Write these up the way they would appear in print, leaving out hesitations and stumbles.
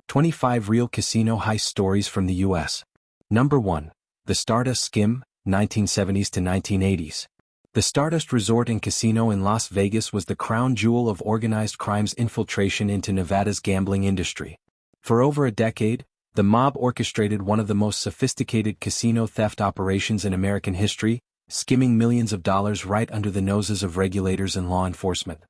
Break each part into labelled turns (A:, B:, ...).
A: 25 Real Casino Heist Stories from the U.S. Number 1. The Stardust Skim, 1970s to 1980s. The Stardust Resort and Casino in Las Vegas was the crown jewel of organized crime's infiltration into Nevada's gambling industry. For over a decade, the mob orchestrated one of the most sophisticated casino theft operations in American history, skimming millions of dollars right under the noses of regulators and law enforcement.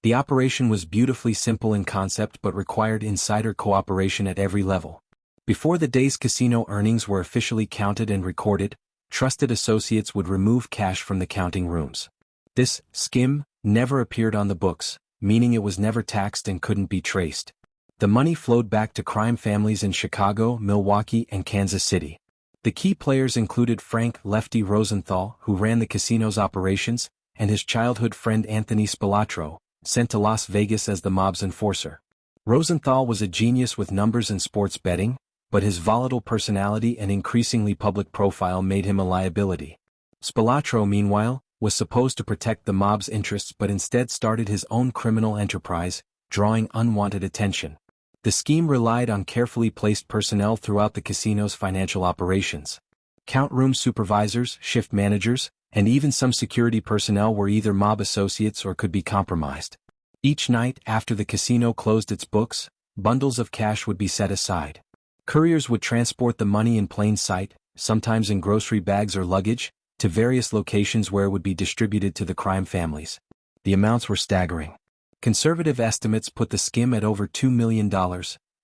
A: The operation was beautifully simple in concept but required insider cooperation at every level. Before the day's casino earnings were officially counted and recorded, trusted associates would remove cash from the counting rooms. This skim never appeared on the books, meaning it was never taxed and couldn't be traced. The money flowed back to crime families in Chicago, Milwaukee, and Kansas City. The key players included Frank "Lefty" Rosenthal, who ran the casino's operations, and his childhood friend Anthony Spilotro, sent to Las Vegas as the mob's enforcer. Rosenthal was a genius with numbers and sports betting, but his volatile personality and increasingly public profile made him a liability. Spilotro, meanwhile, was supposed to protect the mob's interests but instead started his own criminal enterprise, drawing unwanted attention. The scheme relied on carefully placed personnel throughout the casino's financial operations. Count room supervisors, shift managers, and even some security personnel were either mob associates or could be compromised. Each night after the casino closed its books, bundles of cash would be set aside. Couriers would transport the money in plain sight, sometimes in grocery bags or luggage, to various locations where it would be distributed to the crime families. The amounts were staggering. Conservative estimates put the skim at over $2 million,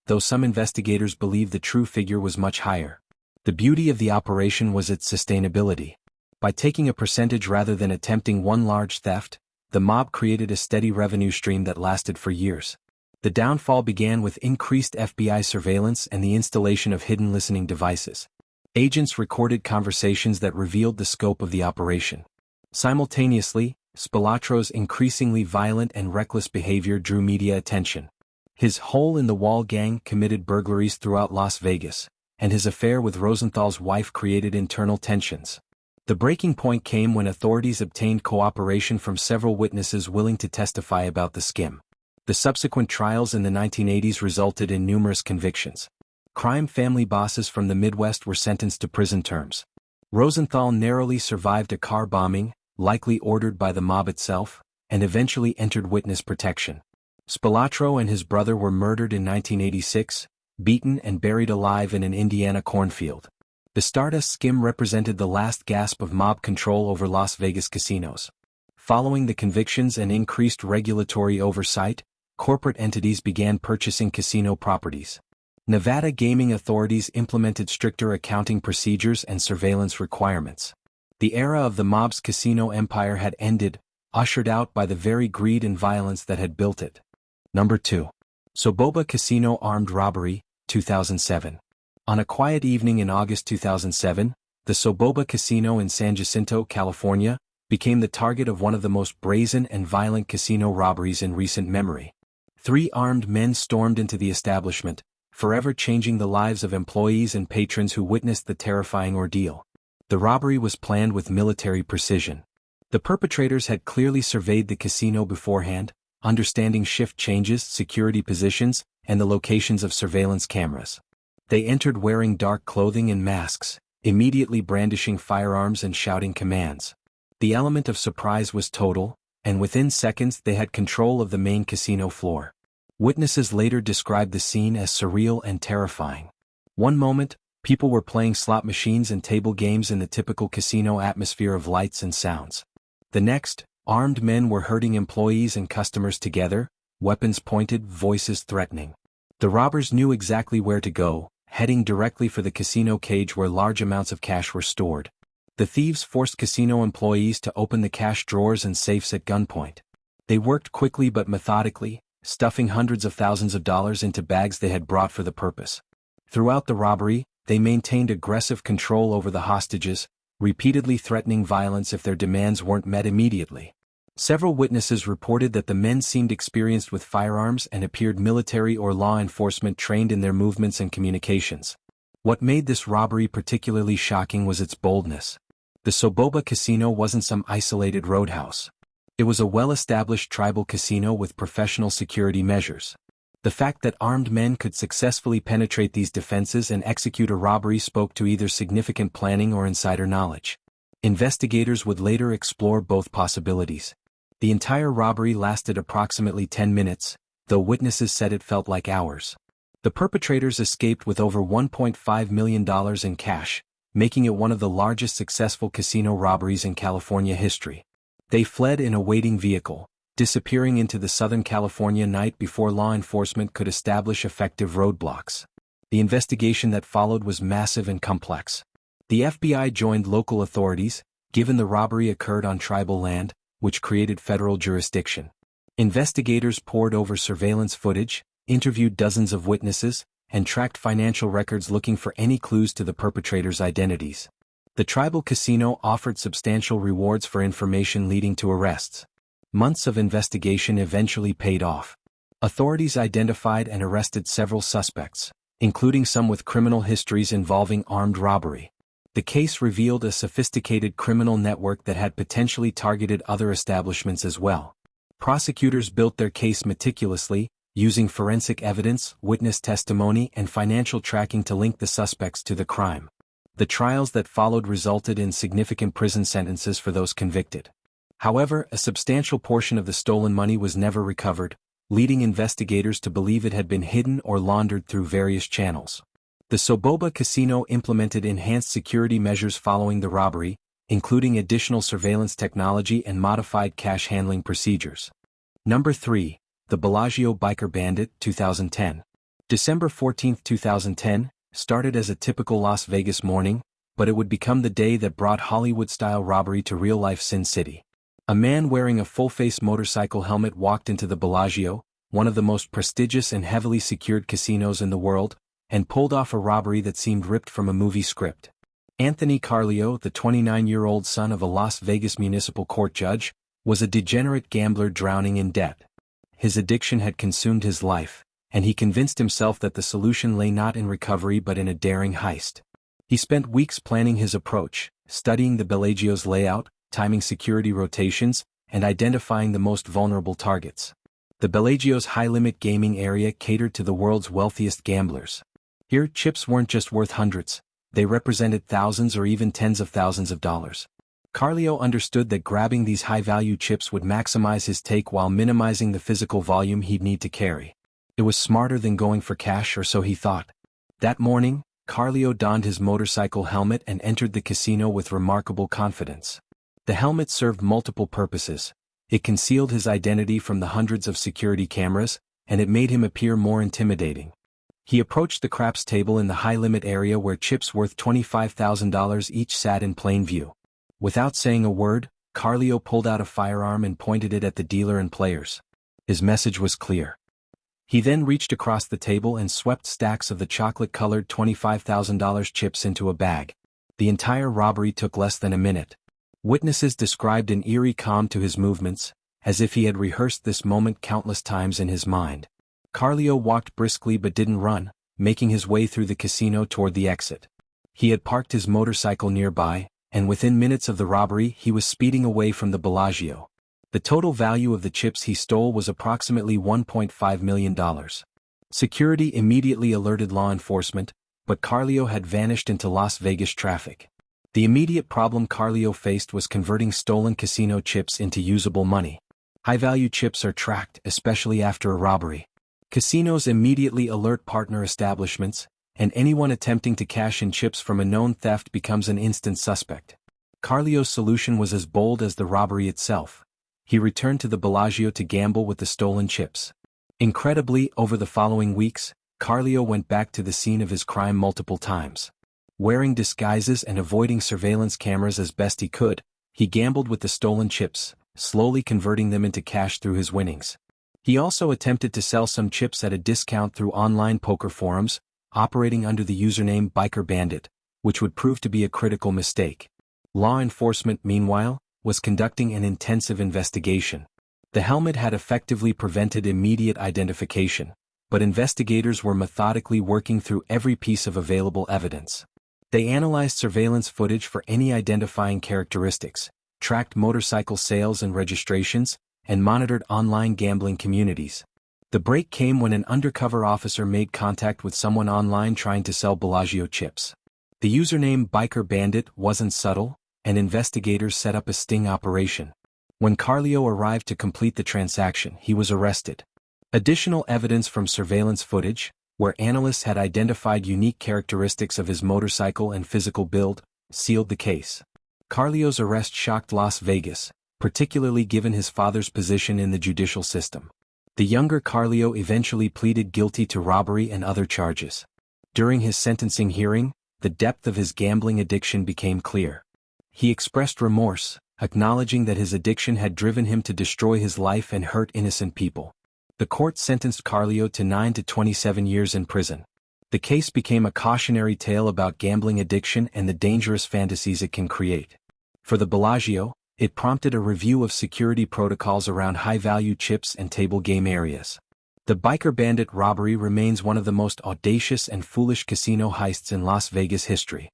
A: though some investigators believe the true figure was much higher. The beauty of the operation was its sustainability. By taking a percentage rather than attempting one large theft, the mob created a steady revenue stream that lasted for years. The downfall began with increased FBI surveillance and the installation of hidden listening devices. Agents recorded conversations that revealed the scope of the operation. Simultaneously, Spilotro's increasingly violent and reckless behavior drew media attention. His hole-in-the-wall gang committed burglaries throughout Las Vegas, and his affair with Rosenthal's wife created internal tensions. The breaking point came when authorities obtained cooperation from several witnesses willing to testify about the skim. The subsequent trials in the 1980s resulted in numerous convictions. Crime family bosses from the Midwest were sentenced to prison terms. Rosenthal narrowly survived a car bombing, likely ordered by the mob itself, and eventually entered witness protection. Spilotro and his brother were murdered in 1986, beaten and buried alive in an Indiana cornfield. The Stardust Skim represented the last gasp of mob control over Las Vegas casinos. Following the convictions and increased regulatory oversight, corporate entities began purchasing casino properties. Nevada gaming authorities implemented stricter accounting procedures and surveillance requirements. The era of the mob's casino empire had ended, ushered out by the very greed and violence that had built it. Number 2. Soboba Casino Armed Robbery, 2007. On a quiet evening in August 2007, the Soboba Casino in San Jacinto, California, became the target of one of the most brazen and violent casino robberies in recent memory. 3 armed men stormed into the establishment, forever changing the lives of employees and patrons who witnessed the terrifying ordeal. The robbery was planned with military precision. The perpetrators had clearly surveyed the casino beforehand, understanding shift changes, security positions, and the locations of surveillance cameras. They entered wearing dark clothing and masks, immediately brandishing firearms and shouting commands. The element of surprise was total, and within seconds they had control of the main casino floor. Witnesses later described the scene as surreal and terrifying. One moment, people were playing slot machines and table games in the typical casino atmosphere of lights and sounds. The next, armed men were herding employees and customers together, weapons pointed, voices threatening. The robbers knew exactly where to go, heading directly for the casino cage where large amounts of cash were stored. The thieves forced casino employees to open the cash drawers and safes at gunpoint. They worked quickly but methodically, stuffing hundreds of thousands of dollars into bags they had brought for the purpose. Throughout the robbery, they maintained aggressive control over the hostages, repeatedly threatening violence if their demands weren't met immediately. Several witnesses reported that the men seemed experienced with firearms and appeared military or law enforcement trained in their movements and communications. What made this robbery particularly shocking was its boldness. The Soboba Casino wasn't some isolated roadhouse. It was a well-established tribal casino with professional security measures. The fact that armed men could successfully penetrate these defenses and execute a robbery spoke to either significant planning or insider knowledge. Investigators would later explore both possibilities. The entire robbery lasted approximately 10 minutes, though witnesses said it felt like hours. The perpetrators escaped with over $1.5 million in cash, making it one of the largest successful casino robberies in California history. They fled in a waiting vehicle, disappearing into the Southern California night before law enforcement could establish effective roadblocks. The investigation that followed was massive and complex. The FBI joined local authorities, given the robbery occurred on tribal land, which created federal jurisdiction. Investigators pored over surveillance footage, interviewed dozens of witnesses, and tracked financial records looking for any clues to the perpetrators' identities. The tribal casino offered substantial rewards for information leading to arrests. Months of investigation eventually paid off. Authorities identified and arrested several suspects, including some with criminal histories involving armed robbery. The case revealed a sophisticated criminal network that had potentially targeted other establishments as well. Prosecutors built their case meticulously, using forensic evidence, witness testimony, and financial tracking to link the suspects to the crime. The trials that followed resulted in significant prison sentences for those convicted. However, a substantial portion of the stolen money was never recovered, leading investigators to believe it had been hidden or laundered through various channels. The Soboba casino implemented enhanced security measures following the robbery, including additional surveillance technology and modified cash handling procedures. Number 3. The Bellagio Biker Bandit, 2010. December 14, 2010, started as a typical Las Vegas morning, but it would become the day that brought Hollywood-style robbery to real-life Sin City. A man wearing a full-face motorcycle helmet walked into the Bellagio, one of the most prestigious and heavily secured casinos in the world, and pulled off a robbery that seemed ripped from a movie script. Anthony Carlio, the 29-year-old son of a Las Vegas municipal court judge, was a degenerate gambler drowning in debt. His addiction had consumed his life, and he convinced himself that the solution lay not in recovery but in a daring heist. He spent weeks planning his approach, studying the Bellagio's layout, timing security rotations, and identifying the most vulnerable targets. The Bellagio's high-limit gaming area catered to the world's wealthiest gamblers. Here, chips weren't just worth hundreds, they represented thousands or even tens of thousands of dollars. Carlio understood that grabbing these high-value chips would maximize his take while minimizing the physical volume he'd need to carry. It was smarter than going for cash, or so he thought. That morning, Carlio donned his motorcycle helmet and entered the casino with remarkable confidence. The helmet served multiple purposes. It concealed his identity from the hundreds of security cameras, and it made him appear more intimidating. He approached the craps table in the high-limit area where chips worth $25,000 each sat in plain view. Without saying a word, Carlio pulled out a firearm and pointed it at the dealer and players. His message was clear. He then reached across the table and swept stacks of the chocolate-colored $25,000 chips into a bag. The entire robbery took less than a minute. Witnesses described an eerie calm to his movements, as if he had rehearsed this moment countless times in his mind. Carlio walked briskly but didn't run, making his way through the casino toward the exit. He had parked his motorcycle nearby, and within minutes of the robbery he was speeding away from the Bellagio. The total value of the chips he stole was approximately $1.5 million. Security immediately alerted law enforcement, but Carlio had vanished into Las Vegas traffic. The immediate problem Carlio faced was converting stolen casino chips into usable money. High-value chips are tracked, especially after a robbery. Casinos immediately alert partner establishments, and anyone attempting to cash in chips from a known theft becomes an instant suspect. Carlio's solution was as bold as the robbery itself. He returned to the Bellagio to gamble with the stolen chips. Incredibly, over the following weeks, Carlio went back to the scene of his crime multiple times. Wearing disguises and avoiding surveillance cameras as best he could, he gambled with the stolen chips, slowly converting them into cash through his winnings. He also attempted to sell some chips at a discount through online poker forums, operating under the username Biker Bandit, which would prove to be a critical mistake. Law enforcement, meanwhile, was conducting an intensive investigation. The helmet had effectively prevented immediate identification, but investigators were methodically working through every piece of available evidence. They analyzed surveillance footage for any identifying characteristics, tracked motorcycle sales and registrations, and monitored online gambling communities. The break came when an undercover officer made contact with someone online trying to sell Bellagio chips. The username Biker Bandit wasn't subtle, and investigators set up a sting operation. When Carlio arrived to complete the transaction, he was arrested. Additional evidence from surveillance footage, where analysts had identified unique characteristics of his motorcycle and physical build, sealed the case. Carlio's arrest shocked Las Vegas, particularly given his father's position in the judicial system. The younger Carlio eventually pleaded guilty to robbery and other charges. During his sentencing hearing, the depth of his gambling addiction became clear. He expressed remorse, acknowledging that his addiction had driven him to destroy his life and hurt innocent people. The court sentenced Carlio to 9 to 27 years in prison. The case became a cautionary tale about gambling addiction and the dangerous fantasies it can create. For the Bellagio, it prompted a review of security protocols around high-value chips and table game areas. The Biker Bandit robbery remains one of the most audacious and foolish casino heists in Las Vegas history.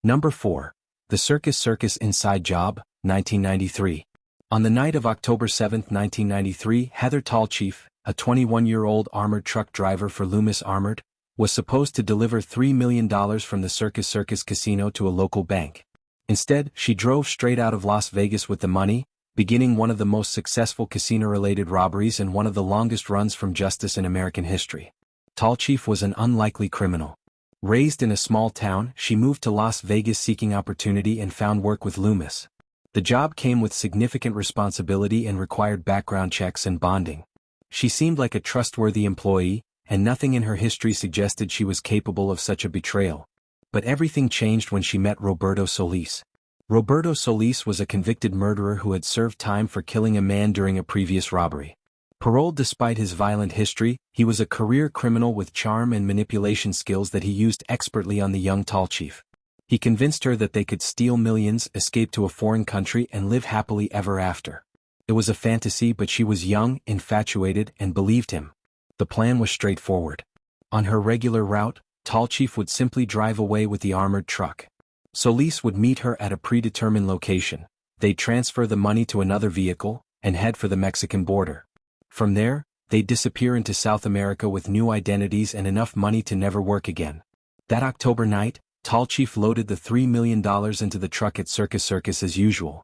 A: Number 4. The Circus Inside Job, 1993. On the night of October 7, 1993, Heather Tallchief, a 21-year-old armored truck driver for Loomis Armored, was supposed to deliver $3 million from the Circus casino to a local bank. Instead, she drove straight out of Las Vegas with the money, beginning one of the most successful casino-related robberies and one of the longest runs from justice in American history. Tallchief was an unlikely criminal. Raised in a small town, she moved to Las Vegas seeking opportunity and found work with Loomis. The job came with significant responsibility and required background checks and bonding. She seemed like a trustworthy employee, and nothing in her history suggested she was capable of such a betrayal. But everything changed when she met Roberto Solis. Roberto Solis was a convicted murderer who had served time for killing a man during a previous robbery. Paroled despite his violent history, he was a career criminal with charm and manipulation skills that he used expertly on the young Tallchief. He convinced her that they could steal millions, escape to a foreign country, and live happily ever after. It was a fantasy, but she was young, infatuated, and believed him. The plan was straightforward. On her regular route, Tallchief would simply drive away with the armored truck. Solis would meet her at a predetermined location. They'd transfer the money to another vehicle, and head for the Mexican border. From there, they'd disappear into South America with new identities and enough money to never work again. That October night, Tallchief loaded the $3 million into the truck at Circus as usual.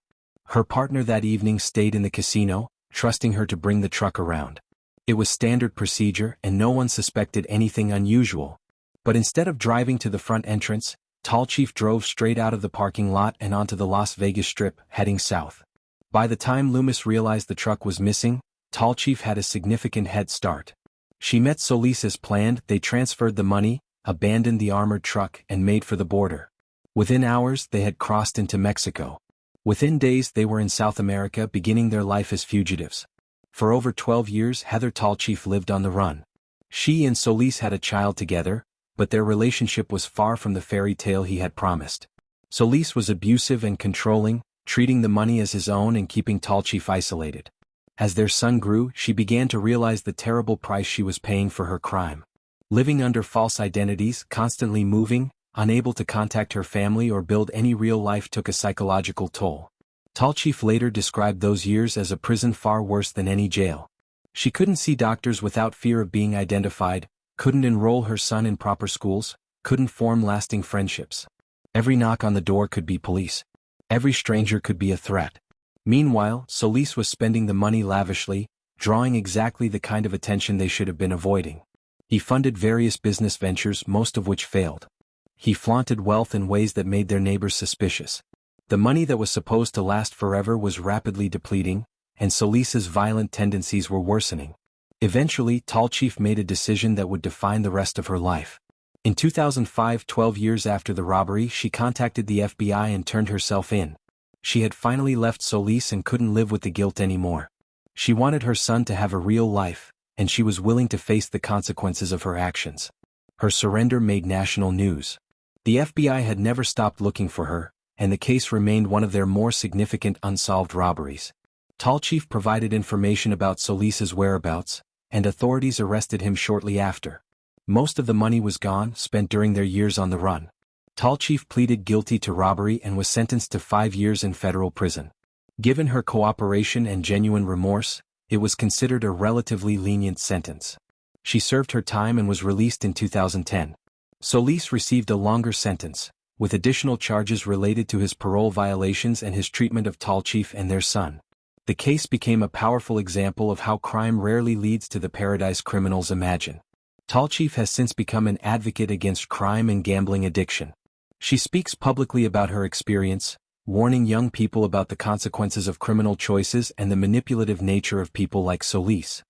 A: Her partner that evening stayed in the casino, trusting her to bring the truck around. It was standard procedure and no one suspected anything unusual. But instead of driving to the front entrance, Tallchief drove straight out of the parking lot and onto the Las Vegas Strip, heading south. By the time Loomis realized the truck was missing, Tallchief had a significant head start. She met Solis as planned, they transferred the money, abandoned the armored truck, and made for the border. Within hours, they had crossed into Mexico. Within days, they were in South America, beginning their life as fugitives. For over 12 years, Heather Tallchief lived on the run. She and Solis had a child together, but their relationship was far from the fairy tale he had promised. Solis was abusive and controlling, treating the money as his own and keeping Tallchief isolated. As their son grew, she began to realize the terrible price she was paying for her crime. Living under false identities, constantly moving, unable to contact her family or build any real life took a psychological toll. Tallchief later described those years as a prison far worse than any jail. She couldn't see doctors without fear of being identified, couldn't enroll her son in proper schools, couldn't form lasting friendships. Every knock on the door could be police. Every stranger could be a threat. Meanwhile, Solis was spending the money lavishly, drawing exactly the kind of attention they should have been avoiding. He funded various business ventures, most of which failed. He flaunted wealth in ways that made their neighbors suspicious. The money that was supposed to last forever was rapidly depleting, and Solis's violent tendencies were worsening. Eventually, Tallchief made a decision that would define the rest of her life. In 2005, 12 years after the robbery, she contacted the FBI and turned herself in. She had finally left Solis and couldn't live with the guilt anymore. She wanted her son to have a real life, and she was willing to face the consequences of her actions. Her surrender made national news. The FBI had never stopped looking for her, and the case remained one of their more significant unsolved robberies. Tallchief provided information about Solis's whereabouts, and authorities arrested him shortly after. Most of the money was gone, spent during their years on the run. Tallchief pleaded guilty to robbery and was sentenced to 5 years in federal prison. Given her cooperation and genuine remorse, it was considered a relatively lenient sentence. She served her time and was released in 2010. Solis received a longer sentence, with additional charges related to his parole violations and his treatment of Tallchief and their son. The case became a powerful example of how crime rarely leads to the paradise criminals imagine. Tallchief has since become an advocate against crime and gambling addiction. She speaks publicly about her experience, warning young people about the consequences of criminal choices and the manipulative nature of people like Solis.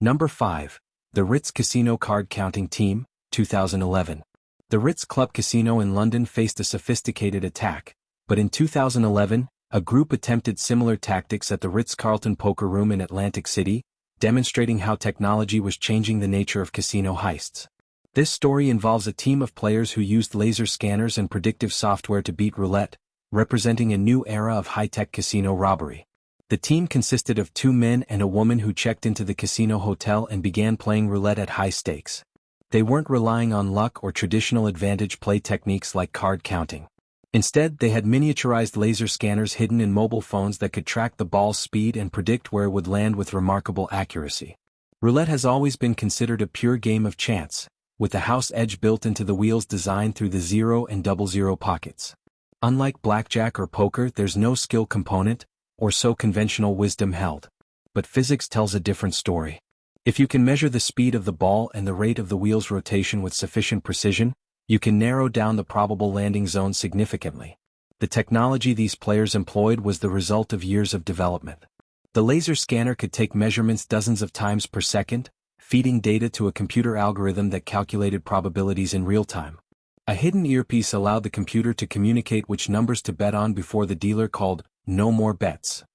A: Number 5. The Ritz Casino Card Counting Team, 2011. The Ritz Club Casino in London faced a sophisticated attack, but in 2011, a group attempted similar tactics at the Ritz-Carlton Poker Room in Atlantic City, demonstrating how technology was changing the nature of casino heists. This story involves a team of players who used laser scanners and predictive software to beat roulette, representing a new era of high-tech casino robbery. The team consisted of 2 men and a woman who checked into the casino hotel and began playing roulette at high stakes. They weren't relying on luck or traditional advantage play techniques like card counting. Instead, they had miniaturized laser scanners hidden in mobile phones that could track the ball's speed and predict where it would land with remarkable accuracy. Roulette has always been considered a pure game of chance, with the house edge built into the wheels designed through the 0 and 00 pockets. Unlike blackjack or poker, there's no skill component, or so conventional wisdom held. But physics tells a different story. If you can measure the speed of the ball and the rate of the wheel's rotation with sufficient precision, you can narrow down the probable landing zone significantly. The technology these players employed was the result of years of development. The laser scanner could take measurements dozens of times per second, feeding data to a computer algorithm that calculated probabilities in real time. A hidden earpiece allowed the computer to communicate which numbers to bet on before the dealer called, "No more bets."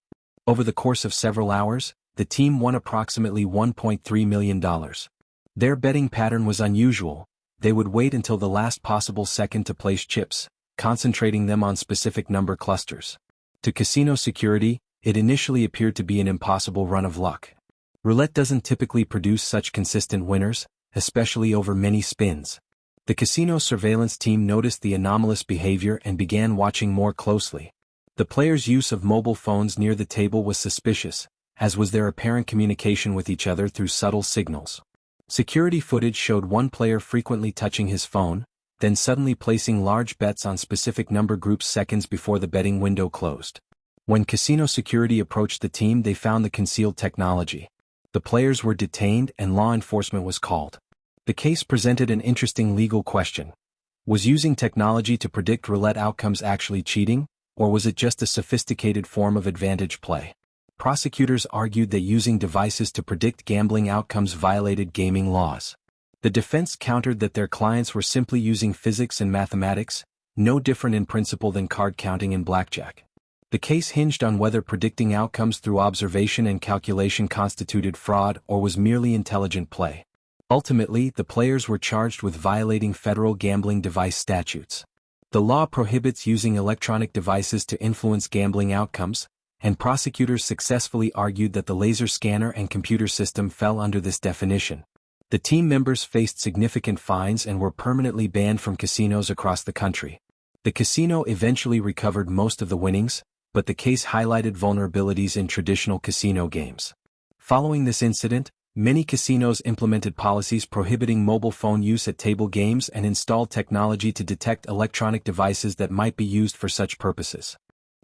A: Over the course of several hours, the team won approximately $1.3 million. Their betting pattern was unusual. They would wait until the last possible second to place chips, concentrating them on specific number clusters. To casino security, it initially appeared to be an impossible run of luck. Roulette doesn't typically produce such consistent winners, especially over many spins. The casino surveillance team noticed the anomalous behavior and began watching more closely. The players' use of mobile phones near the table was suspicious, as was their apparent communication with each other through subtle signals. Security footage showed one player frequently touching his phone, then suddenly placing large bets on specific number groups seconds before the betting window closed. When casino security approached the team, they found the concealed technology. The players were detained and law enforcement was called. The case presented an interesting legal question. Was using technology to predict roulette outcomes actually cheating, or was it just a sophisticated form of advantage play? Prosecutors argued that using devices to predict gambling outcomes violated gaming laws. The defense countered that their clients were simply using physics and mathematics, no different in principle than card counting in blackjack. The case hinged on whether predicting outcomes through observation and calculation constituted fraud or was merely intelligent play. Ultimately, the players were charged with violating federal gambling device statutes. The law prohibits using electronic devices to influence gambling outcomes, and prosecutors successfully argued that the laser scanner and computer system fell under this definition. The team members faced significant fines and were permanently banned from casinos across the country. The casino eventually recovered most of the winnings, but the case highlighted vulnerabilities in traditional casino games. Following this incident, many casinos implemented policies prohibiting mobile phone use at table games and installed technology to detect electronic devices that might be used for such purposes.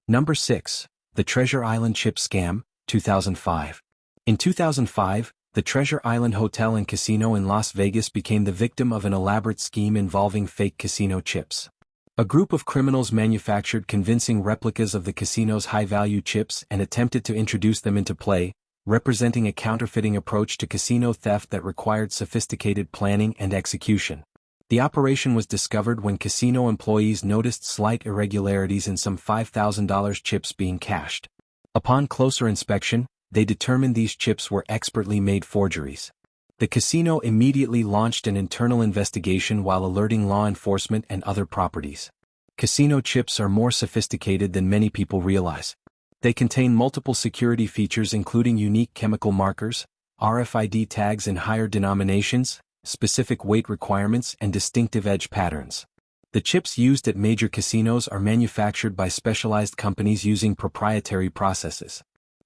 A: Number 6. The Treasure Island Chip Scam, 2005. In 2005, the Treasure Island Hotel and Casino in Las Vegas became the victim of an elaborate scheme involving fake casino chips. A group of criminals manufactured convincing replicas of the casino's high-value chips and attempted to introduce them into play, representing a counterfeiting approach to casino theft that required sophisticated planning and execution. The operation was discovered when casino employees noticed slight irregularities in some $5,000 chips being cashed. Upon closer inspection, they determined these chips were expertly made forgeries. The casino immediately launched an internal investigation while alerting law enforcement and other properties. Casino chips are more sophisticated than many people realize. They contain multiple security features including unique chemical markers, RFID tags in higher denominations, specific weight requirements and distinctive edge patterns. The chips used at major casinos are manufactured by specialized companies using proprietary processes.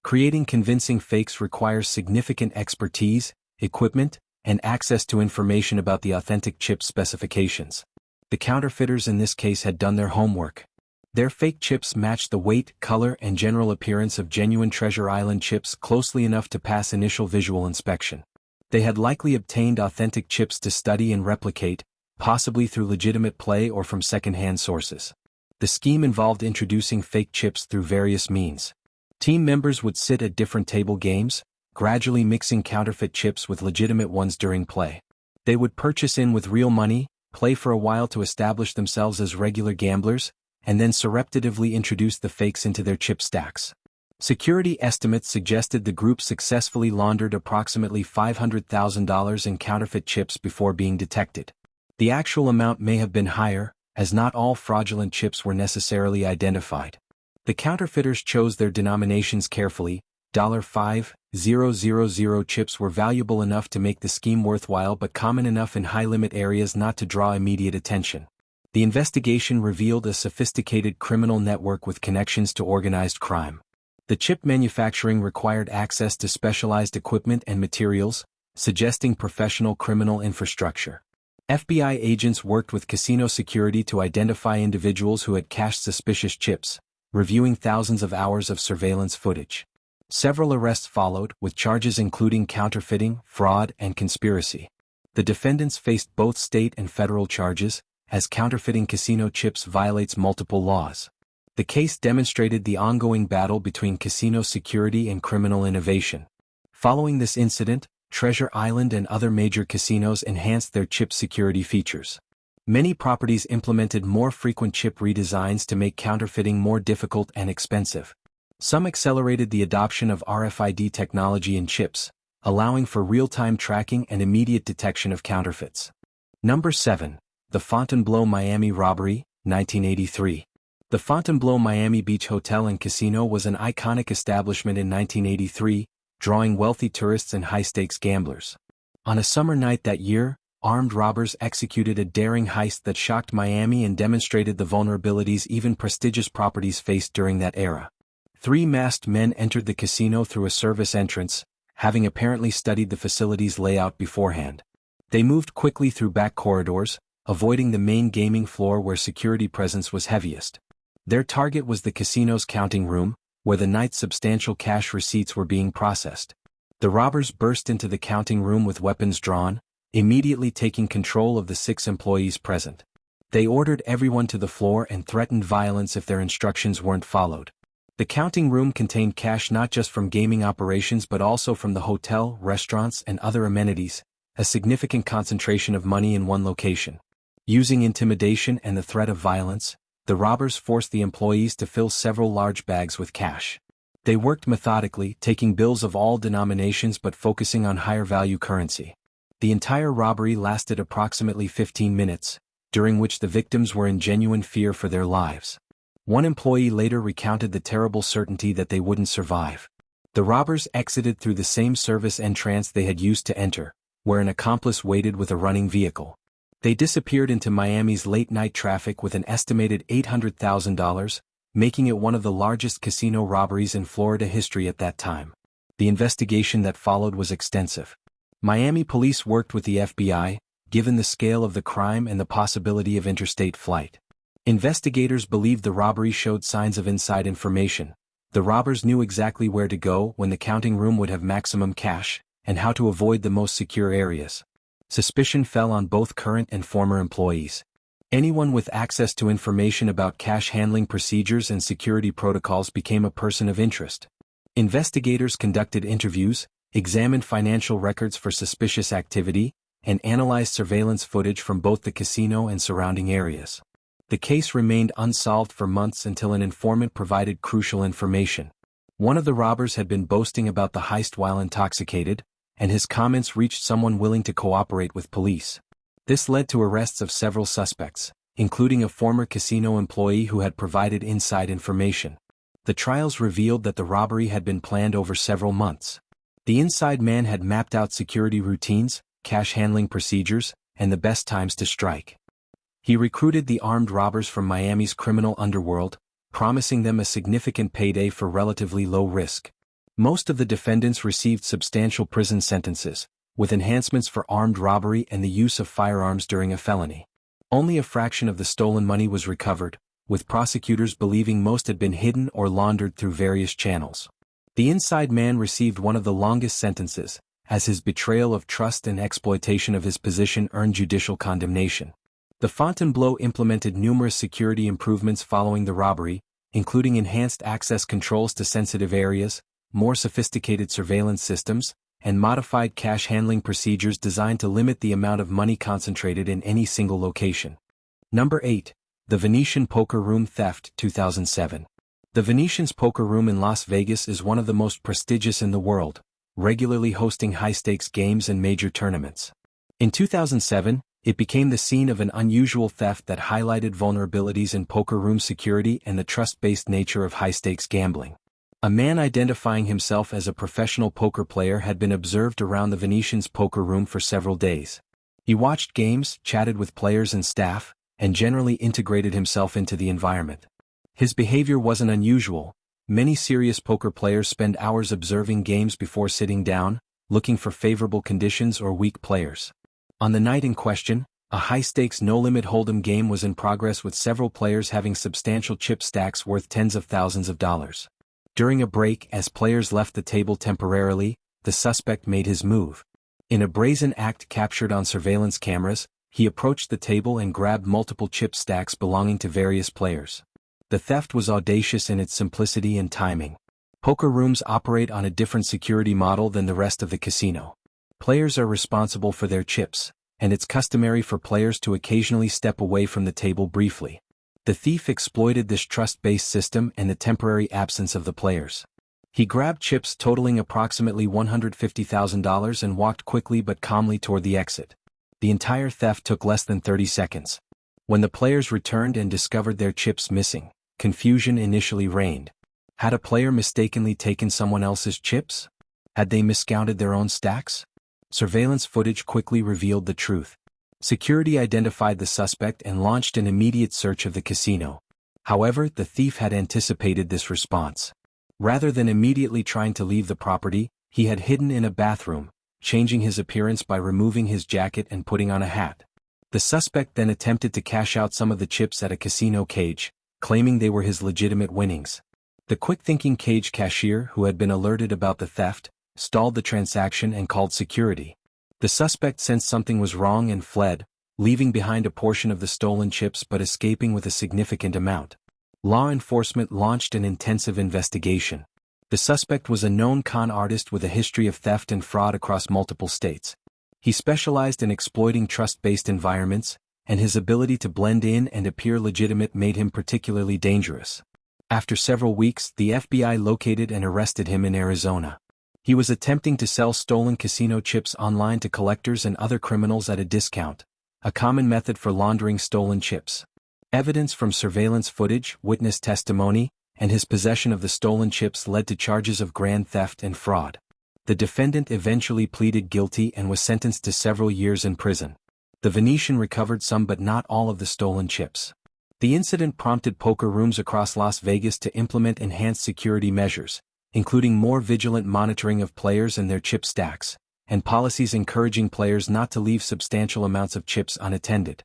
A: Creating convincing fakes requires significant expertise, equipment, and access to information about the authentic chip specifications. The counterfeiters in this case had done their homework. Their fake chips matched the weight, color, and general appearance of genuine Treasure Island chips closely enough to pass initial visual inspection. They had likely obtained authentic chips to study and replicate, possibly through legitimate play or from second-hand sources. The scheme involved introducing fake chips through various means. Team members would sit at different table games, gradually mixing counterfeit chips with legitimate ones during play. They would purchase in with real money, play for a while to establish themselves as regular gamblers, and then surreptitiously introduce the fakes into their chip stacks. Security estimates suggested the group successfully laundered approximately $500,000 in counterfeit chips before being detected. The actual amount may have been higher, as not all fraudulent chips were necessarily identified. The counterfeiters chose their denominations carefully. $5,000 chips were valuable enough to make the scheme worthwhile but common enough in high-limit areas not to draw immediate attention. The investigation revealed a sophisticated criminal network with connections to organized crime. The chip manufacturing required access to specialized equipment and materials, suggesting professional criminal infrastructure. FBI agents worked with casino security to identify individuals who had cached suspicious chips, reviewing thousands of hours of surveillance footage. Several arrests followed, with charges including counterfeiting, fraud, and conspiracy. The defendants faced both state and federal charges, as counterfeiting casino chips violates multiple laws. The case demonstrated the ongoing battle between casino security and criminal innovation. Following this incident, Treasure Island and other major casinos enhanced their chip security features. Many properties implemented more frequent chip redesigns to make counterfeiting more difficult and expensive. Some accelerated the adoption of RFID technology in chips, allowing for real-time tracking and immediate detection of counterfeits. Number 7. The Fontainebleau Miami Robbery, 1983. The Fontainebleau Miami Beach Hotel and Casino was an iconic establishment in 1983, drawing wealthy tourists and high-stakes gamblers. On a summer night that year, armed robbers executed a daring heist that shocked Miami and demonstrated the vulnerabilities even prestigious properties faced during that era. 3 masked men entered the casino through a service entrance, having apparently studied the facility's layout beforehand. They moved quickly through back corridors, avoiding the main gaming floor where security presence was heaviest. Their target was the casino's counting room, where the night's substantial cash receipts were being processed. The robbers burst into the counting room with weapons drawn, immediately taking control of the 6 employees present. They ordered everyone to the floor and threatened violence if their instructions weren't followed. The counting room contained cash not just from gaming operations but also from the hotel, restaurants, and other amenities, a significant concentration of money in one location. Using intimidation and the threat of violence, the robbers forced the employees to fill several large bags with cash. They worked methodically, taking bills of all denominations but focusing on higher-value currency. The entire robbery lasted approximately 15 minutes, during which the victims were in genuine fear for their lives. One employee later recounted the terrible certainty that they wouldn't survive. The robbers exited through the same service entrance they had used to enter, where an accomplice waited with a running vehicle. They disappeared into Miami's late-night traffic with an estimated $800,000, making it one of the largest casino robberies in Florida history at that time. The investigation that followed was extensive. Miami police worked with the FBI, given the scale of the crime and the possibility of interstate flight. Investigators believed the robbery showed signs of inside information. The robbers knew exactly where to go when the counting room would have maximum cash, and how to avoid the most secure areas. Suspicion fell on both current and former employees. Anyone with access to information about cash handling procedures and security protocols became a person of interest. Investigators conducted interviews, examined financial records for suspicious activity, and analyzed surveillance footage from both the casino and surrounding areas. The case remained unsolved for months until an informant provided crucial information. One of the robbers had been boasting about the heist while intoxicated, and his comments reached someone willing to cooperate with police. This led to arrests of several suspects, including a former casino employee who had provided inside information. The trials revealed that the robbery had been planned over several months. The inside man had mapped out security routines, cash handling procedures, and the best times to strike. He recruited the armed robbers from Miami's criminal underworld, promising them a significant payday for relatively low risk. Most of the defendants received substantial prison sentences, with enhancements for armed robbery and the use of firearms during a felony. Only a fraction of the stolen money was recovered, with prosecutors believing most had been hidden or laundered through various channels. The inside man received one of the longest sentences, as his betrayal of trust and exploitation of his position earned judicial condemnation. The Fontainebleau implemented numerous security improvements following the robbery, including enhanced access controls to sensitive areas, more sophisticated surveillance systems, and modified cash handling procedures designed to limit the amount of money concentrated in any single location. Number 8. The Venetian Poker Room Theft, 2007. The Venetian's poker room in Las Vegas is one of the most prestigious in the world, regularly hosting high-stakes games and major tournaments. In 2007, it became the scene of an unusual theft that highlighted vulnerabilities in poker room security and the trust-based nature of high-stakes gambling. A man identifying himself as a professional poker player had been observed around the Venetian's poker room for several days. He watched games, chatted with players and staff, and generally integrated himself into the environment. His behavior wasn't unusual. Many serious poker players spend hours observing games before sitting down, looking for favorable conditions or weak players. On the night in question, a high-stakes no-limit hold'em game was in progress with several players having substantial chip stacks worth tens of thousands of dollars. During a break, as players left the table temporarily, the suspect made his move. In a brazen act captured on surveillance cameras, he approached the table and grabbed multiple chip stacks belonging to various players. The theft was audacious in its simplicity and timing. Poker rooms operate on a different security model than the rest of the casino. Players are responsible for their chips, and it's customary for players to occasionally step away from the table briefly. The thief exploited this trust-based system and the temporary absence of the players. He grabbed chips totaling approximately $150,000 and walked quickly but calmly toward the exit. The entire theft took less than 30 seconds. When the players returned and discovered their chips missing, confusion initially reigned. Had a player mistakenly taken someone else's chips? Had they miscounted their own stacks? Surveillance footage quickly revealed the truth. Security identified the suspect and launched an immediate search of the casino. However, the thief had anticipated this response. Rather than immediately trying to leave the property, he had hidden in a bathroom, changing his appearance by removing his jacket and putting on a hat. The suspect then attempted to cash out some of the chips at a casino cage, claiming they were his legitimate winnings. The quick-thinking cage cashier, who had been alerted about the theft, stalled the transaction and called security. The suspect sensed something was wrong and fled, leaving behind a portion of the stolen chips but escaping with a significant amount. Law enforcement launched an intensive investigation. The suspect was a known con artist with a history of theft and fraud across multiple states. He specialized in exploiting trust-based environments, and his ability to blend in and appear legitimate made him particularly dangerous. After several weeks, the FBI located and arrested him in Arizona. He was attempting to sell stolen casino chips online to collectors and other criminals at a discount, a common method for laundering stolen chips. Evidence from surveillance footage, witness testimony, and his possession of the stolen chips led to charges of grand theft and fraud. The defendant eventually pleaded guilty and was sentenced to several years in prison. The Venetian recovered some but not all of the stolen chips. The incident prompted poker rooms across Las Vegas to implement enhanced security measures, including more vigilant monitoring of players and their chip stacks, and policies encouraging players not to leave substantial amounts of chips unattended.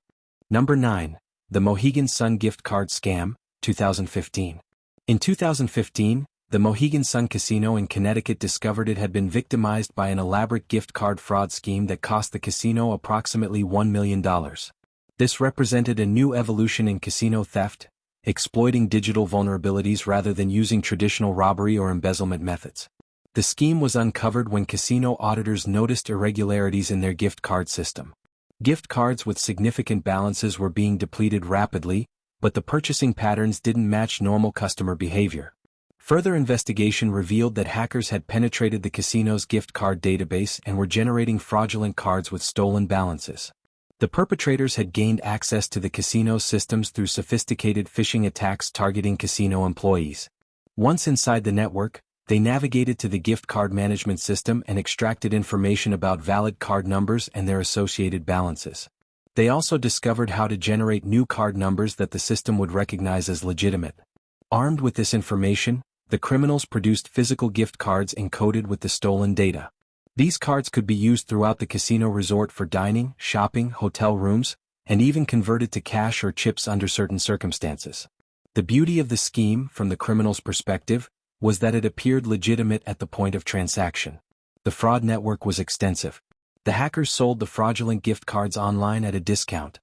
A: Number 9. The Mohegan Sun Gift Card Scam, 2015. In 2015, the Mohegan Sun Casino in Connecticut discovered it had been victimized by an elaborate gift card fraud scheme that cost the casino approximately $1 million. This represented a new evolution in casino theft, exploiting digital vulnerabilities rather than using traditional robbery or embezzlement methods. The scheme was uncovered when casino auditors noticed irregularities in their gift card system. Gift cards with significant balances were being depleted rapidly, but the purchasing patterns didn't match normal customer behavior. Further investigation revealed that hackers had penetrated the casino's gift card database and were generating fraudulent cards with stolen balances. The perpetrators had gained access to the casino's systems through sophisticated phishing attacks targeting casino employees. Once inside the network, they navigated to the gift card management system and extracted information about valid card numbers and their associated balances. They also discovered how to generate new card numbers that the system would recognize as legitimate. Armed with this information, The criminals produced physical gift cards encoded with the stolen data. These cards could be used throughout the casino resort for dining, shopping, hotel rooms, and even converted to cash or chips under certain circumstances. The beauty of the scheme, from the criminal's perspective, was that it appeared legitimate at the point of transaction. The fraud network was extensive. The hackers sold the fraudulent gift cards online at a discount.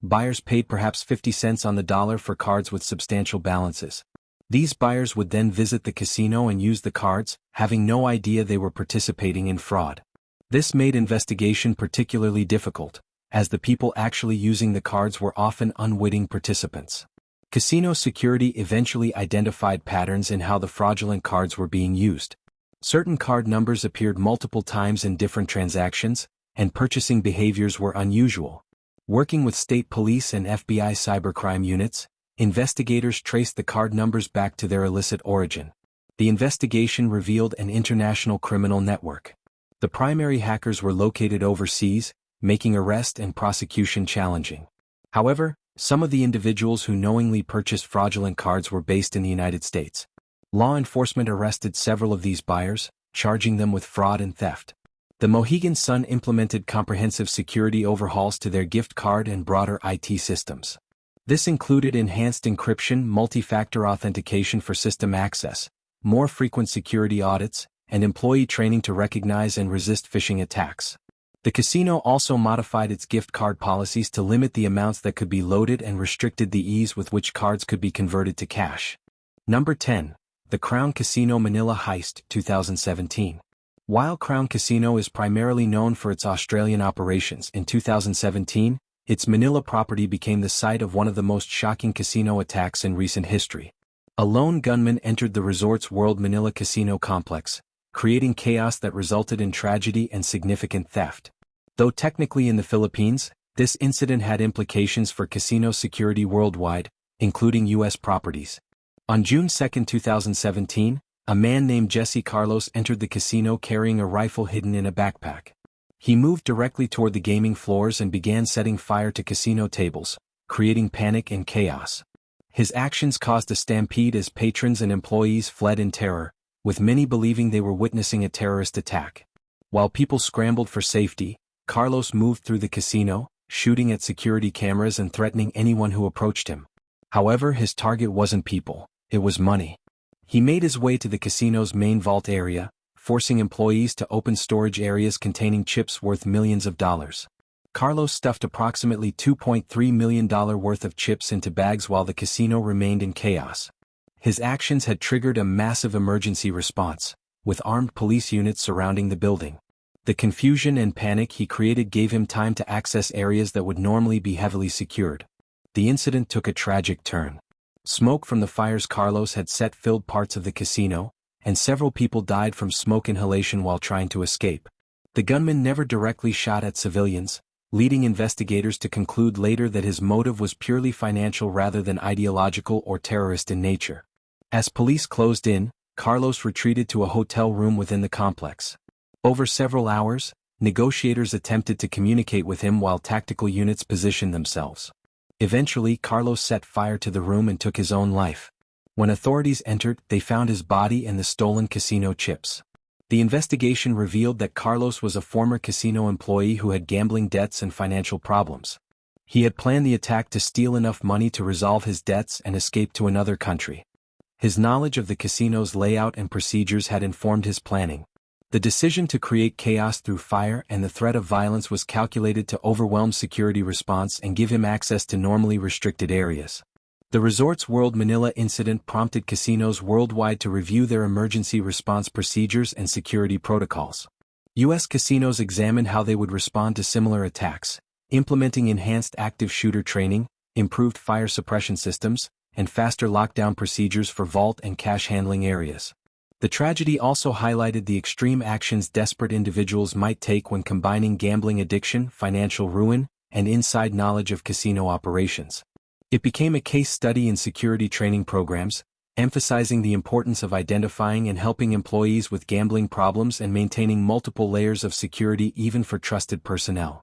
A: Buyers paid perhaps 50 cents on the dollar for cards with substantial balances. These buyers would then visit the casino and use the cards, having no idea they were participating in fraud. This made investigation particularly difficult, as the people actually using the cards were often unwitting participants. Casino security eventually identified patterns in how the fraudulent cards were being used. Certain card numbers appeared multiple times in different transactions, and purchasing behaviors were unusual. Working with state police and FBI cybercrime units, investigators traced the card numbers back to their illicit origin. The investigation revealed an international criminal network. The primary hackers were located overseas, making arrest and prosecution challenging. However, some of the individuals who knowingly purchased fraudulent cards were based in the United States. Law enforcement arrested several of these buyers, charging them with fraud and theft. The Mohegan Sun implemented comprehensive security overhauls to their gift card and broader IT systems. This included enhanced encryption, multi-factor authentication for system access, more frequent security audits, and employee training to recognize and resist phishing attacks. The casino also modified its gift card policies to limit the amounts that could be loaded and restricted the ease with which cards could be converted to cash. Number 10. The Crown Casino Manila Heist, 2017. While Crown Casino is primarily known for its Australian operations, in 2017, its Manila property became the site of one of the most shocking casino attacks in recent history. A lone gunman entered the resort's World Manila Casino complex, creating chaos that resulted in tragedy and significant theft. Though technically in the Philippines, this incident had implications for casino security worldwide, including U.S. properties. On June 2, 2017, a man named Jesse Carlos entered the casino carrying a rifle hidden in a backpack. He moved directly toward the gaming floors and began setting fire to casino tables, creating panic and chaos. His actions caused a stampede as patrons and employees fled in terror, with many believing they were witnessing a terrorist attack. While people scrambled for safety, Carlos moved through the casino, shooting at security cameras and threatening anyone who approached him. However, his target wasn't people, it was money. He made his way to the casino's main vault area, forcing employees to open storage areas containing chips worth millions of dollars. Carlos stuffed approximately $2.3 million worth of chips into bags while the casino remained in chaos. His actions had triggered a massive emergency response, with armed police units surrounding the building. The confusion and panic he created gave him time to access areas that would normally be heavily secured. The incident took a tragic turn. Smoke from the fires Carlos had set filled parts of the casino, and several people died from smoke inhalation while trying to escape. The gunman never directly shot at civilians, leading investigators to conclude later that his motive was purely financial rather than ideological or terrorist in nature. As police closed in, Carlos retreated to a hotel room within the complex. Over several hours, negotiators attempted to communicate with him while tactical units positioned themselves. Eventually, Carlos set fire to the room and took his own life. When authorities entered, they found his body and the stolen casino chips. The investigation revealed that Carlos was a former casino employee who had gambling debts and financial problems. He had planned the attack to steal enough money to resolve his debts and escape to another country. His knowledge of the casino's layout and procedures had informed his planning. The decision to create chaos through fire and the threat of violence was calculated to overwhelm security response and give him access to normally restricted areas. The resort's World Manila incident prompted casinos worldwide to review their emergency response procedures and security protocols. U.S. casinos examined how they would respond to similar attacks, implementing enhanced active shooter training, improved fire suppression systems, and faster lockdown procedures for vault and cash handling areas. The tragedy also highlighted the extreme actions desperate individuals might take when combining gambling addiction, financial ruin, and inside knowledge of casino operations. It became a case study in security training programs, emphasizing the importance of identifying and helping employees with gambling problems and maintaining multiple layers of security even for trusted personnel.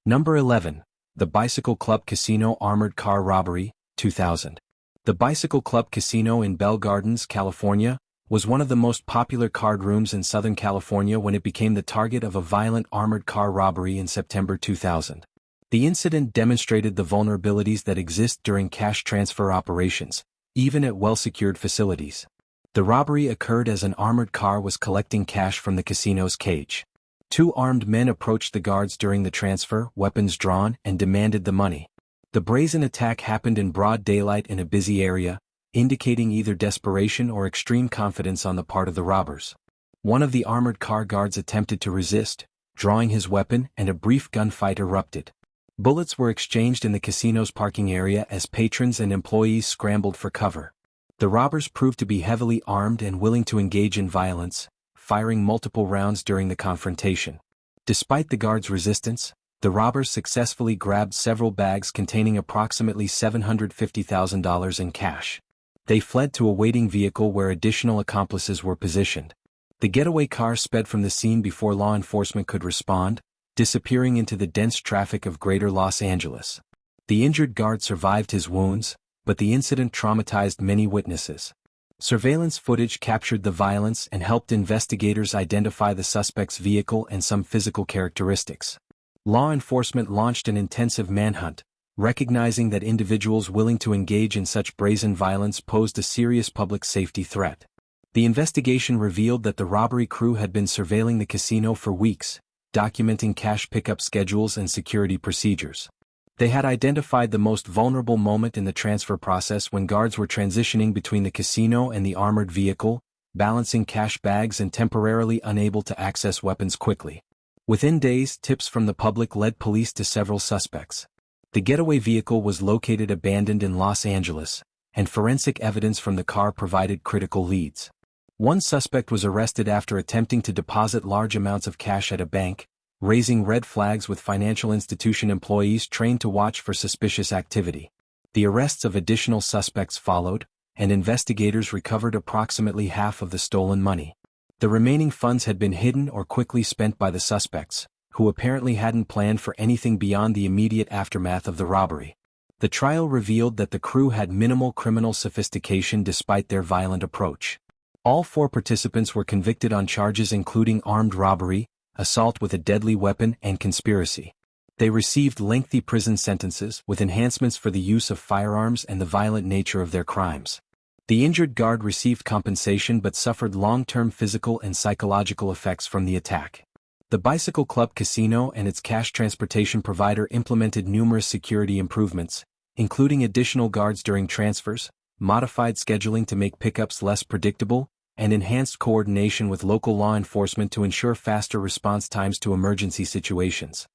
A: Number 11. The Bicycle Club Casino Armored Car Robbery, 2000. The Bicycle Club Casino in Bell Gardens, California, was one of the most popular card rooms in Southern California when it became the target of a violent armored car robbery in September 2000. The incident demonstrated the vulnerabilities that exist during cash transfer operations, even at well-secured facilities. The robbery occurred as an armored car was collecting cash from the casino's cage. Two armed men approached the guards during the transfer, weapons drawn, and demanded the money. The brazen attack happened in broad daylight in a busy area, indicating either desperation or extreme confidence on the part of the robbers. One of the armored car guards attempted to resist, drawing his weapon, and a brief gunfight erupted. Bullets were exchanged in the casino's parking area as patrons and employees scrambled for cover. The robbers proved to be heavily armed and willing to engage in violence, firing multiple rounds during the confrontation. Despite the guards' resistance, the robbers successfully grabbed several bags containing approximately $750,000 in cash. They fled to a waiting vehicle where additional accomplices were positioned. The getaway car sped from the scene before law enforcement could respond, disappearing into the dense traffic of greater Los Angeles. The injured guard survived his wounds, but the incident traumatized many witnesses. Surveillance footage captured the violence and helped investigators identify the suspect's vehicle and some physical characteristics. Law enforcement launched an intensive manhunt, recognizing that individuals willing to engage in such brazen violence posed a serious public safety threat. The investigation revealed that the robbery crew had been surveilling the casino for weeks, documenting cash pickup schedules and security procedures. They had identified the most vulnerable moment in the transfer process when guards were transitioning between the casino and the armored vehicle, balancing cash bags and temporarily unable to access weapons quickly. Within days, tips from the public led police to several suspects. The getaway vehicle was located abandoned in Los Angeles, and forensic evidence from the car provided critical leads. One suspect was arrested after attempting to deposit large amounts of cash at a bank, raising red flags with financial institution employees trained to watch for suspicious activity. The arrests of additional suspects followed, and investigators recovered approximately half of the stolen money. The remaining funds had been hidden or quickly spent by the suspects, who apparently hadn't planned for anything beyond the immediate aftermath of the robbery. The trial revealed that the crew had minimal criminal sophistication despite their violent approach. All four participants were convicted on charges including armed robbery, assault with a deadly weapon, and conspiracy. They received lengthy prison sentences with enhancements for the use of firearms and the violent nature of their crimes. The injured guard received compensation but suffered long-term physical and psychological effects from the attack. The Bicycle Club Casino and its cash transportation provider implemented numerous security improvements, including additional guards during transfers, modified scheduling to make pickups less predictable, and enhanced coordination with local law enforcement to ensure faster response times to emergency situations.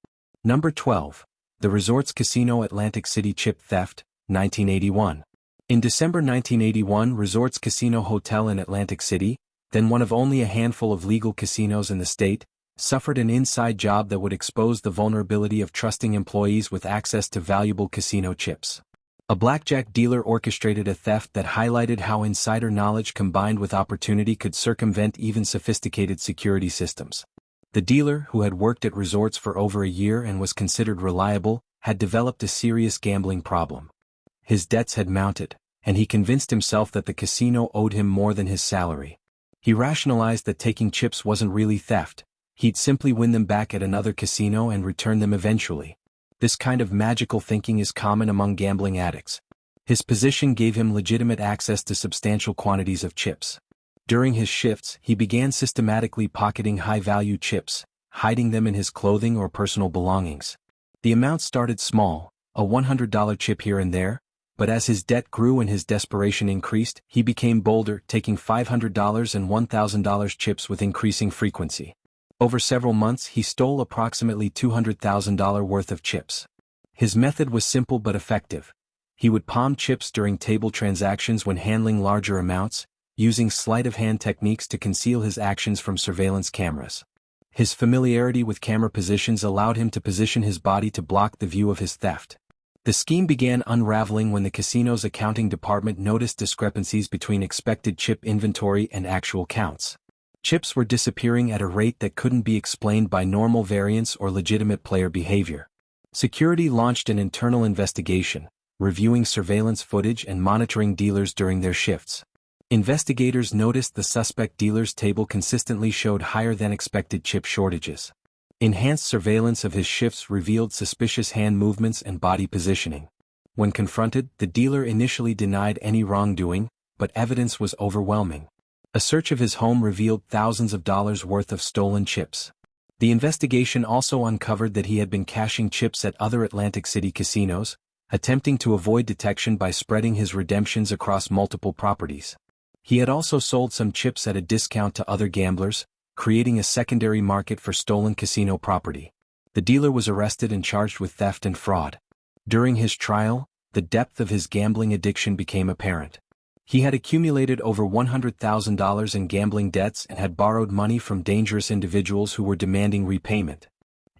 A: Number 12. The Resorts Casino Atlantic City Chip Theft, 1981. In December 1981, Resorts Casino Hotel in Atlantic City, then one of only a handful of legal casinos in the state, suffered an inside job that would expose the vulnerability of trusting employees with access to valuable casino chips. A blackjack dealer orchestrated a theft that highlighted how insider knowledge combined with opportunity could circumvent even sophisticated security systems. The dealer, who had worked at resorts for over a year and was considered reliable, had developed a serious gambling problem. His debts had mounted, and he convinced himself that the casino owed him more than his salary. He rationalized that taking chips wasn't really theft. He'd simply win them back at another casino and return them eventually. This kind of magical thinking is common among gambling addicts. His position gave him legitimate access to substantial quantities of chips. During his shifts, he began systematically pocketing high-value chips, hiding them in his clothing or personal belongings. The amount started small, a $100 chip here and there, but as his debt grew and his desperation increased, he became bolder, taking $500 and $1,000 chips with increasing frequency. Over several months, he stole approximately $200,000 worth of chips. His method was simple but effective. He would palm chips during table transactions when handling larger amounts, using sleight-of-hand techniques to conceal his actions from surveillance cameras. His familiarity with camera positions allowed him to position his body to block the view of his theft. The scheme began unraveling when the casino's accounting department noticed discrepancies between expected chip inventory and actual counts. Chips were disappearing at a rate that couldn't be explained by normal variance or legitimate player behavior. Security launched an internal investigation, reviewing surveillance footage and monitoring dealers during their shifts. Investigators noticed the suspect dealer's table consistently showed higher than expected chip shortages. Enhanced surveillance of his shifts revealed suspicious hand movements and body positioning. When confronted, the dealer initially denied any wrongdoing, but evidence was overwhelming. A search of his home revealed thousands of dollars worth of stolen chips. The investigation also uncovered that he had been cashing chips at other Atlantic City casinos, attempting to avoid detection by spreading his redemptions across multiple properties. He had also sold some chips at a discount to other gamblers, creating a secondary market for stolen casino property. The dealer was arrested and charged with theft and fraud. During his trial, the depth of his gambling addiction became apparent. He had accumulated over $100,000 in gambling debts and had borrowed money from dangerous individuals who were demanding repayment.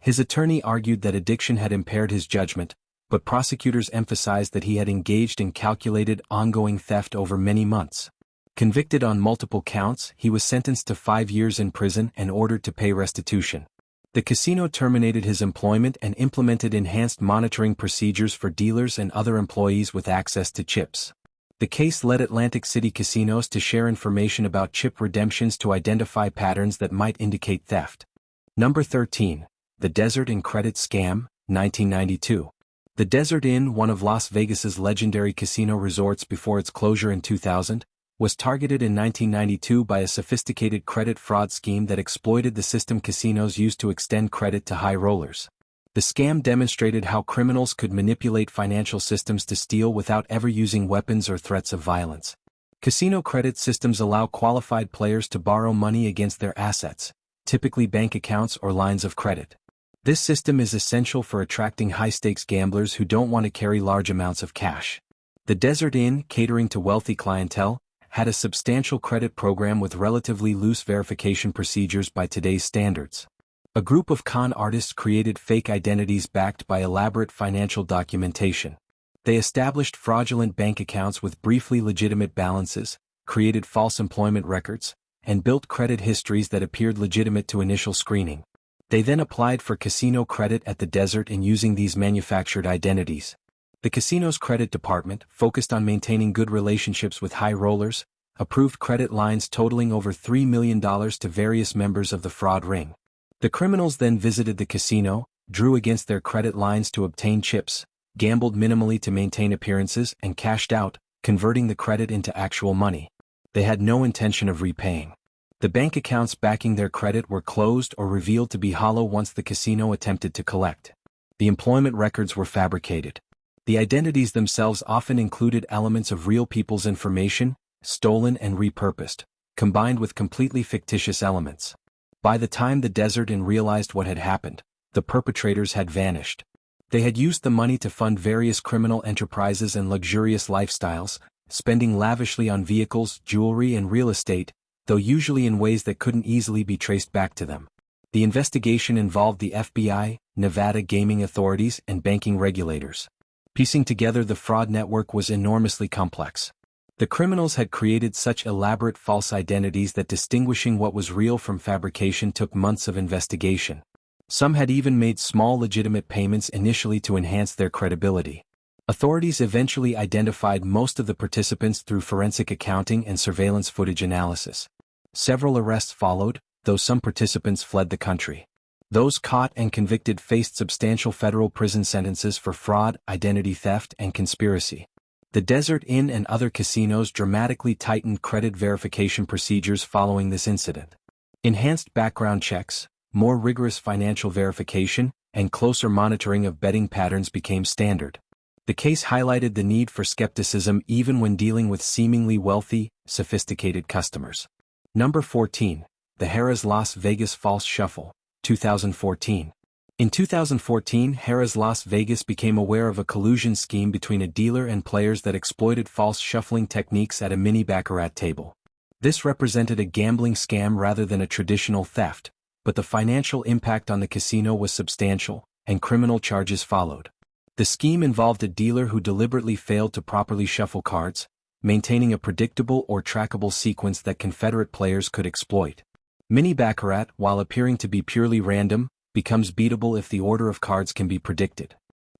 A: His attorney argued that addiction had impaired his judgment, but prosecutors emphasized that he had engaged in calculated, ongoing theft over many months. Convicted on multiple counts, he was sentenced to 5 years in prison and ordered to pay restitution. The casino terminated his employment and implemented enhanced monitoring procedures for dealers and other employees with access to chips. The case led Atlantic City casinos to share information about chip redemptions to identify patterns that might indicate theft. Number 13. The Desert Inn Credit Scam, 1992. The Desert Inn, one of Las Vegas's legendary casino resorts before its closure in 2000, was targeted in 1992 by a sophisticated credit fraud scheme that exploited the system casinos used to extend credit to high rollers. The scam demonstrated how criminals could manipulate financial systems to steal without ever using weapons or threats of violence. Casino credit systems allow qualified players to borrow money against their assets, typically bank accounts or lines of credit. This system is essential for attracting high-stakes gamblers who don't want to carry large amounts of cash. The Desert Inn, catering to wealthy clientele, had a substantial credit program with relatively loose verification procedures by today's standards. A group of con artists created fake identities backed by elaborate financial documentation. They established fraudulent bank accounts with briefly legitimate balances, created false employment records, and built credit histories that appeared legitimate to initial screening. They then applied for casino credit at the Desert Inn using these manufactured identities. The casino's credit department, focused on maintaining good relationships with high rollers, approved credit lines totaling over $3 million to various members of the fraud ring. The criminals then visited the casino, drew against their credit lines to obtain chips, gambled minimally to maintain appearances, and cashed out, converting the credit into actual money. They had no intention of repaying. The bank accounts backing their credit were closed or revealed to be hollow once the casino attempted to collect. The employment records were fabricated. The identities themselves often included elements of real people's information, stolen and repurposed, combined with completely fictitious elements. By the time the Desert Inn realized what had happened, the perpetrators had vanished. They had used the money to fund various criminal enterprises and luxurious lifestyles, spending lavishly on vehicles, jewelry and real estate, though usually in ways that couldn't easily be traced back to them. The investigation involved the FBI, Nevada gaming authorities and banking regulators. Piecing together the fraud network was enormously complex. The criminals had created such elaborate false identities that distinguishing what was real from fabrication took months of investigation. Some had even made small legitimate payments initially to enhance their credibility. Authorities eventually identified most of the participants through forensic accounting and surveillance footage analysis. Several arrests followed, though some participants fled the country. Those caught and convicted faced substantial federal prison sentences for fraud, identity theft, and conspiracy. The Desert Inn and other casinos dramatically tightened credit verification procedures following this incident. Enhanced background checks, more rigorous financial verification, and closer monitoring of betting patterns became standard. The case highlighted the need for skepticism even when dealing with seemingly wealthy, sophisticated customers. Number 14. The Harrah's Las Vegas False Shuffle, 2014. In 2014, Harrah's Las Vegas became aware of a collusion scheme between a dealer and players that exploited false shuffling techniques at a mini baccarat table. This represented a gambling scam rather than a traditional theft, but the financial impact on the casino was substantial, and criminal charges followed. The scheme involved a dealer who deliberately failed to properly shuffle cards, maintaining a predictable or trackable sequence that Confederate players could exploit. Mini baccarat, while appearing to be purely random, becomes beatable if the order of cards can be predicted.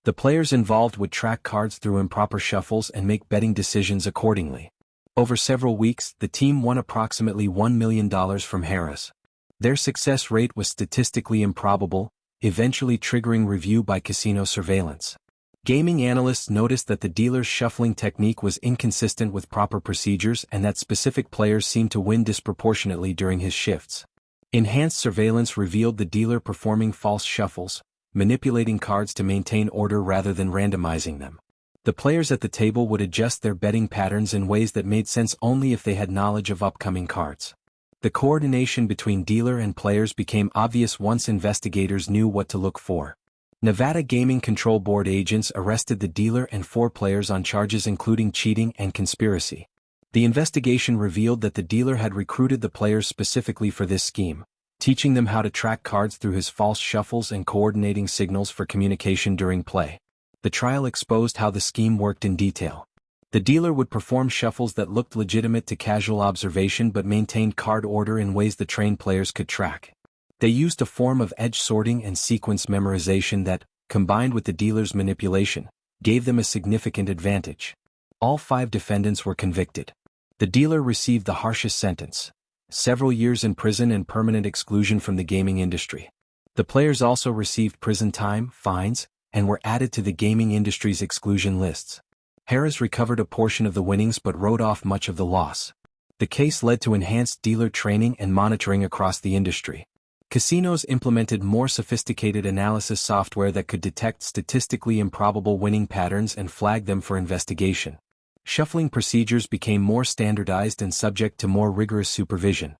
A: The players involved would track cards through improper shuffles and make betting decisions accordingly. Over several weeks, the team won approximately $1 million from Harrah. Their success rate was statistically improbable, eventually triggering review by casino surveillance. Gaming analysts noticed that the dealer's shuffling technique was inconsistent with proper procedures and that specific players seemed to win disproportionately during his shifts. Enhanced surveillance revealed the dealer performing false shuffles, manipulating cards to maintain order rather than randomizing them. The players at the table would adjust their betting patterns in ways that made sense only if they had knowledge of upcoming cards. The coordination between dealer and players became obvious once investigators knew what to look for. Nevada Gaming Control Board agents arrested the dealer and 4 players on charges including cheating and conspiracy. The investigation revealed that the dealer had recruited the players specifically for this scheme, teaching them how to track cards through his false shuffles and coordinating signals for communication during play. The trial exposed how the scheme worked in detail. The dealer would perform shuffles that looked legitimate to casual observation but maintained card order in ways the trained players could track. They used a form of edge sorting and sequence memorization that, combined with the dealer's manipulation, gave them a significant advantage. All 5 defendants were convicted. The dealer received the harshest sentence: several years in prison and permanent exclusion from the gaming industry. The players also received prison time, fines, and were added to the gaming industry's exclusion lists. Harrah recovered a portion of the winnings but wrote off much of the loss. The case led to enhanced dealer training and monitoring across the industry. Casinos implemented more sophisticated analysis software that could detect statistically improbable winning patterns and flag them for investigation. Shuffling procedures became more standardized and subject to more rigorous supervision.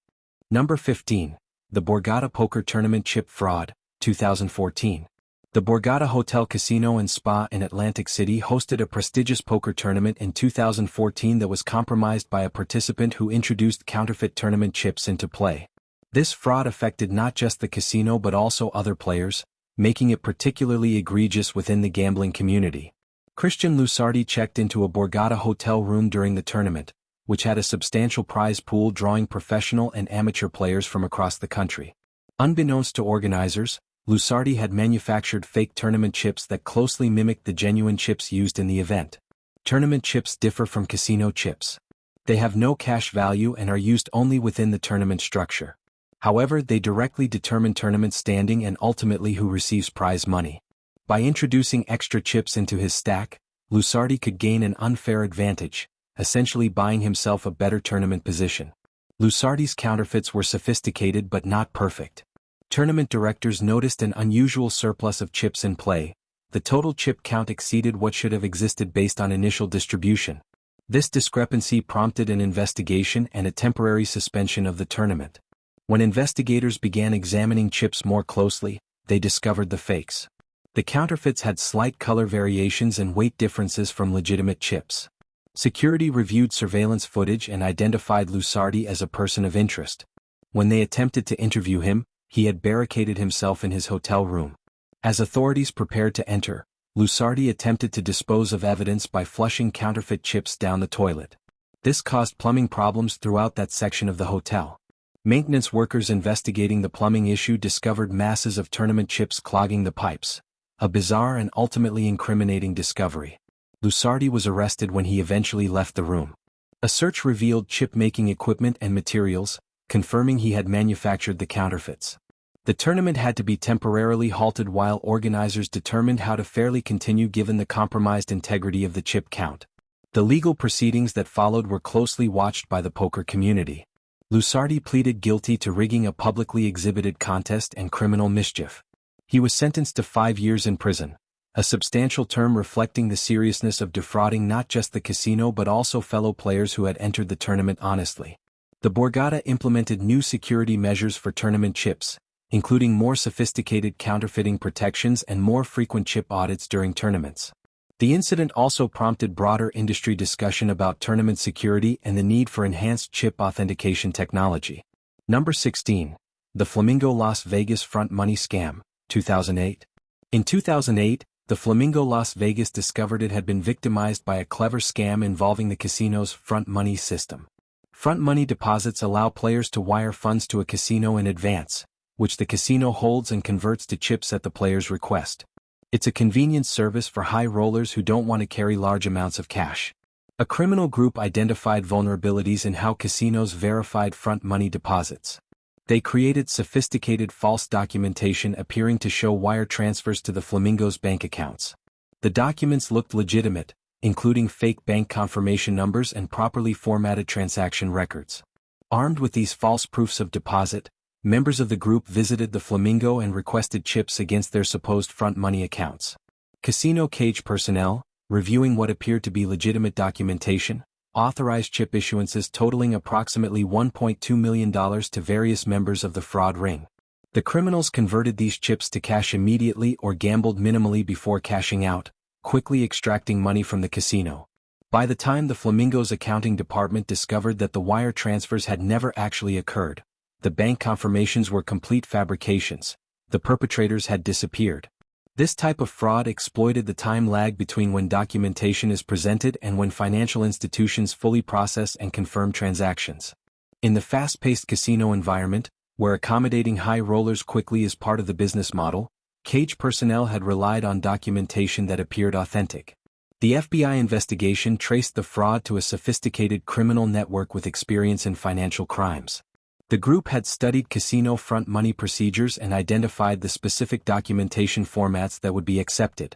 A: Number 15. The Borgata Poker Tournament Chip Fraud, 2014. The Borgata Hotel Casino and Spa in Atlantic City hosted a prestigious poker tournament in 2014 that was compromised by a participant who introduced counterfeit tournament chips into play. This fraud affected not just the casino but also other players, making it particularly egregious within the gambling community. Christian Lusardi checked into a Borgata hotel room during the tournament, which had a substantial prize pool drawing professional and amateur players from across the country. Unbeknownst to organizers, Lusardi had manufactured fake tournament chips that closely mimicked the genuine chips used in the event. Tournament chips differ from casino chips. They have no cash value and are used only within the tournament structure. However, they directly determine tournament standing and ultimately who receives prize money. By introducing extra chips into his stack, Lusardi could gain an unfair advantage, essentially buying himself a better tournament position. Lusardi's counterfeits were sophisticated but not perfect. Tournament directors noticed an unusual surplus of chips in play. The total chip count exceeded what should have existed based on initial distribution. This discrepancy prompted an investigation and a temporary suspension of the tournament. When investigators began examining chips more closely, they discovered the fakes. The counterfeits had slight color variations and weight differences from legitimate chips. Security reviewed surveillance footage and identified Lusardi as a person of interest. When they attempted to interview him, he had barricaded himself in his hotel room. As authorities prepared to enter, Lusardi attempted to dispose of evidence by flushing counterfeit chips down the toilet. This caused plumbing problems throughout that section of the hotel. Maintenance workers investigating the plumbing issue discovered masses of tournament chips clogging the pipes. A bizarre and ultimately incriminating discovery. Lusardi was arrested when he eventually left the room. A search revealed chip-making equipment and materials, confirming he had manufactured the counterfeits. The tournament had to be temporarily halted while organizers determined how to fairly continue given the compromised integrity of the chip count. The legal proceedings that followed were closely watched by the poker community. Lusardi pleaded guilty to rigging a publicly exhibited contest and criminal mischief. He was sentenced to 5 years in prison, a substantial term reflecting the seriousness of defrauding not just the casino but also fellow players who had entered the tournament honestly. The Borgata implemented new security measures for tournament chips, including more sophisticated counterfeiting protections and more frequent chip audits during tournaments. The incident also prompted broader industry discussion about tournament security and the need for enhanced chip authentication technology. Number 16. The Flamingo Las Vegas Front Money Scam, 2008. In 2008, the Flamingo Las Vegas discovered it had been victimized by a clever scam involving the casino's front money system. Front money deposits allow players to wire funds to a casino in advance, which the casino holds and converts to chips at the player's request. It's a convenient service for high rollers who don't want to carry large amounts of cash. A criminal group identified vulnerabilities in how casinos verified front money deposits. They created sophisticated false documentation appearing to show wire transfers to the Flamingo's bank accounts. The documents looked legitimate, including fake bank confirmation numbers and properly formatted transaction records. Armed with these false proofs of deposit, members of the group visited the Flamingo and requested chips against their supposed front money accounts. Casino cage personnel, reviewing what appeared to be legitimate documentation, authorized chip issuances totaling approximately $1.2 million to various members of the fraud ring. The criminals converted these chips to cash immediately or gambled minimally before cashing out, quickly extracting money from the casino. By the time the Flamingo's accounting department discovered that the wire transfers had never actually occurred, the bank confirmations were complete fabrications, the perpetrators had disappeared. This type of fraud exploited the time lag between when documentation is presented and when financial institutions fully process and confirm transactions. In the fast-paced casino environment, where accommodating high rollers quickly is part of the business model, cage personnel had relied on documentation that appeared authentic. The FBI investigation traced the fraud to a sophisticated criminal network with experience in financial crimes. The group had studied casino front money procedures and identified the specific documentation formats that would be accepted.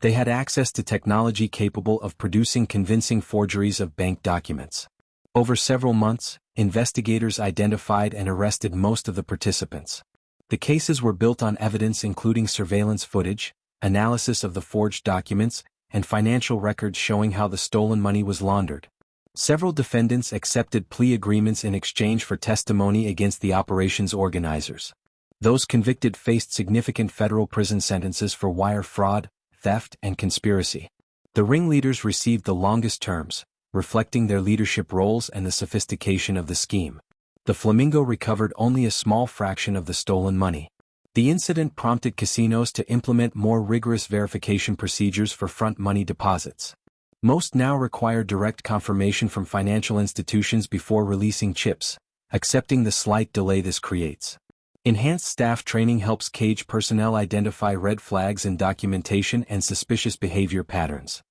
A: They had access to technology capable of producing convincing forgeries of bank documents. Over several months, investigators identified and arrested most of the participants. The cases were built on evidence including surveillance footage, analysis of the forged documents, and financial records showing how the stolen money was laundered. Several defendants accepted plea agreements in exchange for testimony against the operation's organizers. Those convicted faced significant federal prison sentences for wire fraud, theft, and conspiracy. The ringleaders received the longest terms, reflecting their leadership roles and the sophistication of the scheme. The Flamingo recovered only a small fraction of the stolen money. The incident prompted casinos to implement more rigorous verification procedures for front money deposits. Most now require direct confirmation from financial institutions before releasing chips, accepting the slight delay this creates. Enhanced staff training helps cage personnel identify red flags in documentation and suspicious behavior patterns.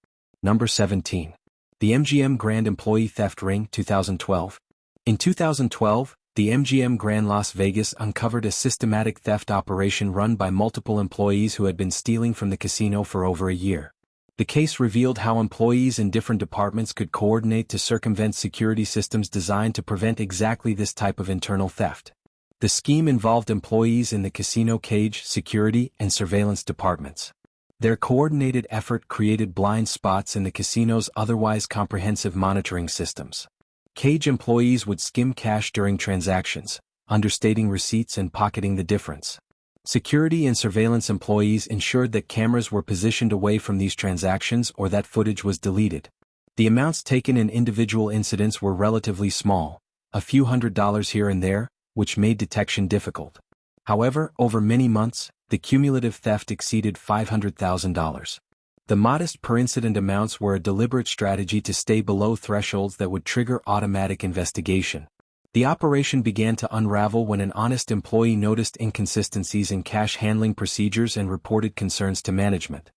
A: Number 17. The MGM Grand Employee Theft Ring 2012. In 2012, the MGM Grand Las Vegas uncovered a systematic theft operation run by multiple employees who had been stealing from the casino for over a year. The case revealed how employees in different departments could coordinate to circumvent security systems designed to prevent exactly this type of internal theft. The scheme involved employees in the casino cage, security, and surveillance departments. Their coordinated effort created blind spots in the casino's otherwise comprehensive monitoring systems. Cage employees would skim cash during transactions, understating receipts and pocketing the difference. Security and surveillance employees ensured that cameras were positioned away from these transactions or that footage was deleted. The amounts taken in individual incidents were relatively small, a few $100s here and there, which made detection difficult. However, over many months, the cumulative theft exceeded $500,000. The modest per-incident amounts were a deliberate strategy to stay below thresholds that would trigger automatic investigation. The operation began to unravel when an honest employee noticed inconsistencies in cash handling procedures and reported concerns to management.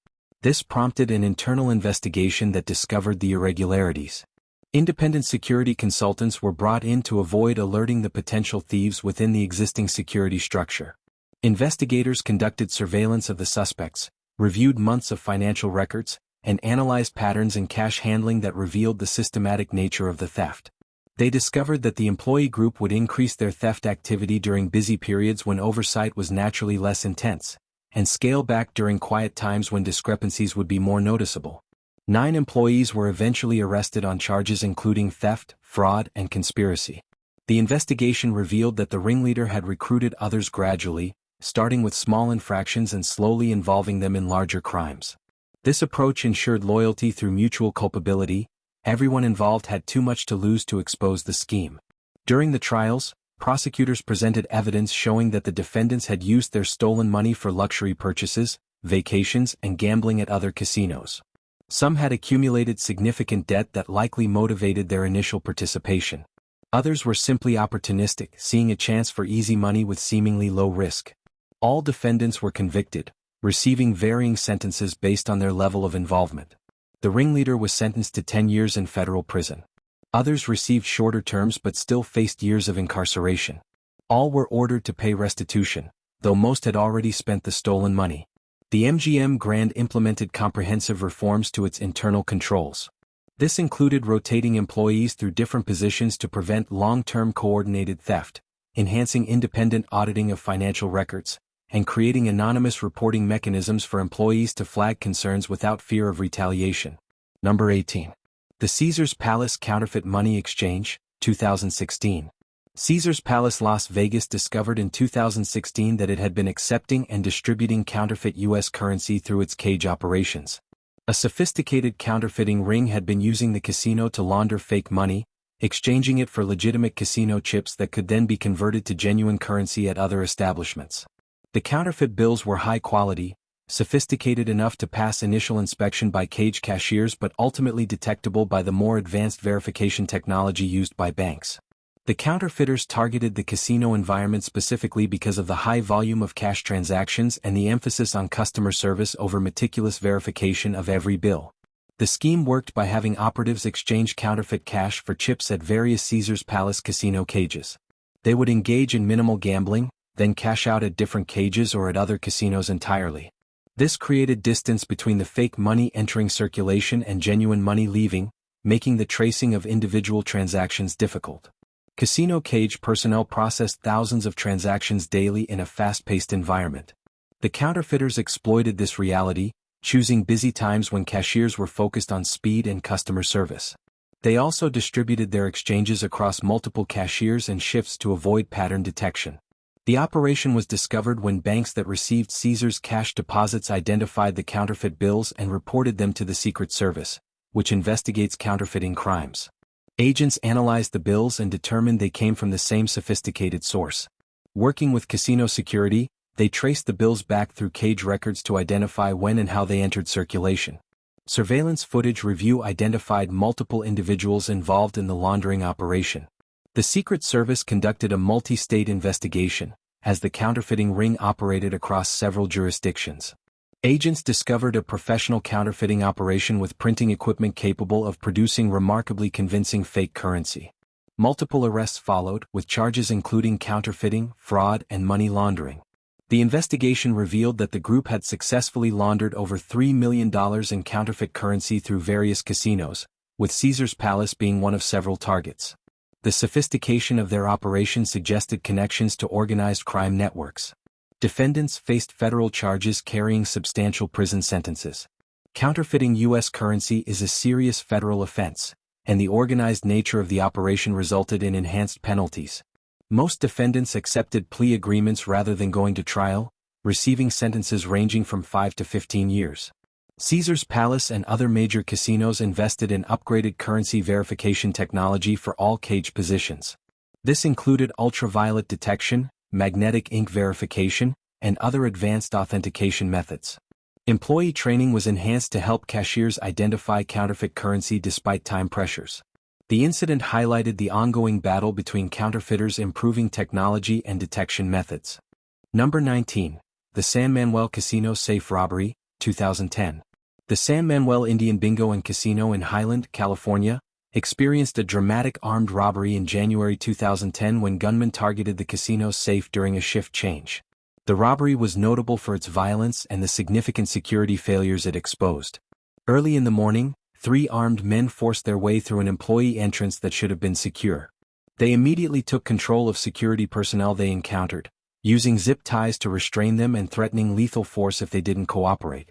A: This prompted an internal investigation that discovered the irregularities. Independent security consultants were brought in to avoid alerting the potential thieves within the existing security structure. Investigators conducted surveillance of the suspects, reviewed months of financial records, and analyzed patterns in cash handling that revealed the systematic nature of the theft. They discovered that the employee group would increase their theft activity during busy periods when oversight was naturally less intense, and scale back during quiet times when discrepancies would be more noticeable. 9 employees were eventually arrested on charges including theft, fraud, and conspiracy. The investigation revealed that the ringleader had recruited others gradually, starting with small infractions and slowly involving them in larger crimes. This approach ensured loyalty through mutual culpability. Everyone involved had too much to lose to expose the scheme. During the trials, prosecutors presented evidence showing that the defendants had used their stolen money for luxury purchases, vacations, and gambling at other casinos. Some had accumulated significant debt that likely motivated their initial participation. Others were simply opportunistic, seeing a chance for easy money with seemingly low risk. All defendants were convicted, receiving varying sentences based on their level of involvement. The ringleader was sentenced to 10 years in federal prison. Others received shorter terms but still faced years of incarceration. All were ordered to pay restitution, though most had already spent the stolen money. The MGM Grand implemented comprehensive reforms to its internal controls. This included rotating employees through different positions to prevent long-term coordinated theft, enhancing independent auditing of financial records, and creating anonymous reporting mechanisms for employees to flag concerns without fear of retaliation. Number 18. The Caesars Palace Counterfeit Money Exchange, 2016. Caesars Palace Las Vegas discovered in 2016 that it had been accepting and distributing counterfeit U.S. currency through its cage operations. A sophisticated counterfeiting ring had been using the casino to launder fake money, exchanging it for legitimate casino chips that could then be converted to genuine currency at other establishments. The counterfeit bills were high quality, sophisticated enough to pass initial inspection by cage cashiers but ultimately detectable by the more advanced verification technology used by banks. The counterfeiters targeted the casino environment specifically because of the high volume of cash transactions and the emphasis on customer service over meticulous verification of every bill. The scheme worked by having operatives exchange counterfeit cash for chips at various Caesars Palace casino cages. They would engage in minimal gambling, then cash out at different cages or at other casinos entirely. This created distance between the fake money entering circulation and genuine money leaving, making the tracing of individual transactions difficult. Casino cage personnel processed thousands of transactions daily in a fast-paced environment. The counterfeiters exploited this reality, choosing busy times when cashiers were focused on speed and customer service. They also distributed their exchanges across multiple cashiers and shifts to avoid pattern detection. The operation was discovered when banks that received Caesars cash deposits identified the counterfeit bills and reported them to the Secret Service, which investigates counterfeiting crimes. Agents analyzed the bills and determined they came from the same sophisticated source. Working with casino security, they traced the bills back through cage records to identify when and how they entered circulation. Surveillance footage review identified multiple individuals involved in the laundering operation. The Secret Service conducted a multi-state investigation, as the counterfeiting ring operated across several jurisdictions. Agents discovered a professional counterfeiting operation with printing equipment capable of producing remarkably convincing fake currency. Multiple arrests followed, with charges including counterfeiting, fraud, and money laundering. The investigation revealed that the group had successfully laundered over $3 million in counterfeit currency through various casinos, with Caesars Palace being one of several targets. The sophistication of their operation suggested connections to organized crime networks. Defendants faced federal charges carrying substantial prison sentences. Counterfeiting U.S. currency is a serious federal offense, and the organized nature of the operation resulted in enhanced penalties. Most defendants accepted plea agreements rather than going to trial, receiving sentences ranging from 5 to 15 years. Caesars Palace and other major casinos invested in upgraded currency verification technology for all cage positions. This included ultraviolet detection, magnetic ink verification, and other advanced authentication methods. Employee training was enhanced to help cashiers identify counterfeit currency despite time pressures. The incident highlighted the ongoing battle between counterfeiters improving technology and detection methods. Number 19. The San Manuel Casino Safe Robbery, 2010. The San Manuel Indian Bingo and Casino in Highland, California, experienced a dramatic armed robbery in January 2010 when gunmen targeted the casino's safe during a shift change. The robbery was notable for its violence and the significant security failures it exposed. Early in the morning, 3 armed men forced their way through an employee entrance that should have been secure. They immediately took control of security personnel they encountered, using zip ties to restrain them and threatening lethal force if they didn't cooperate.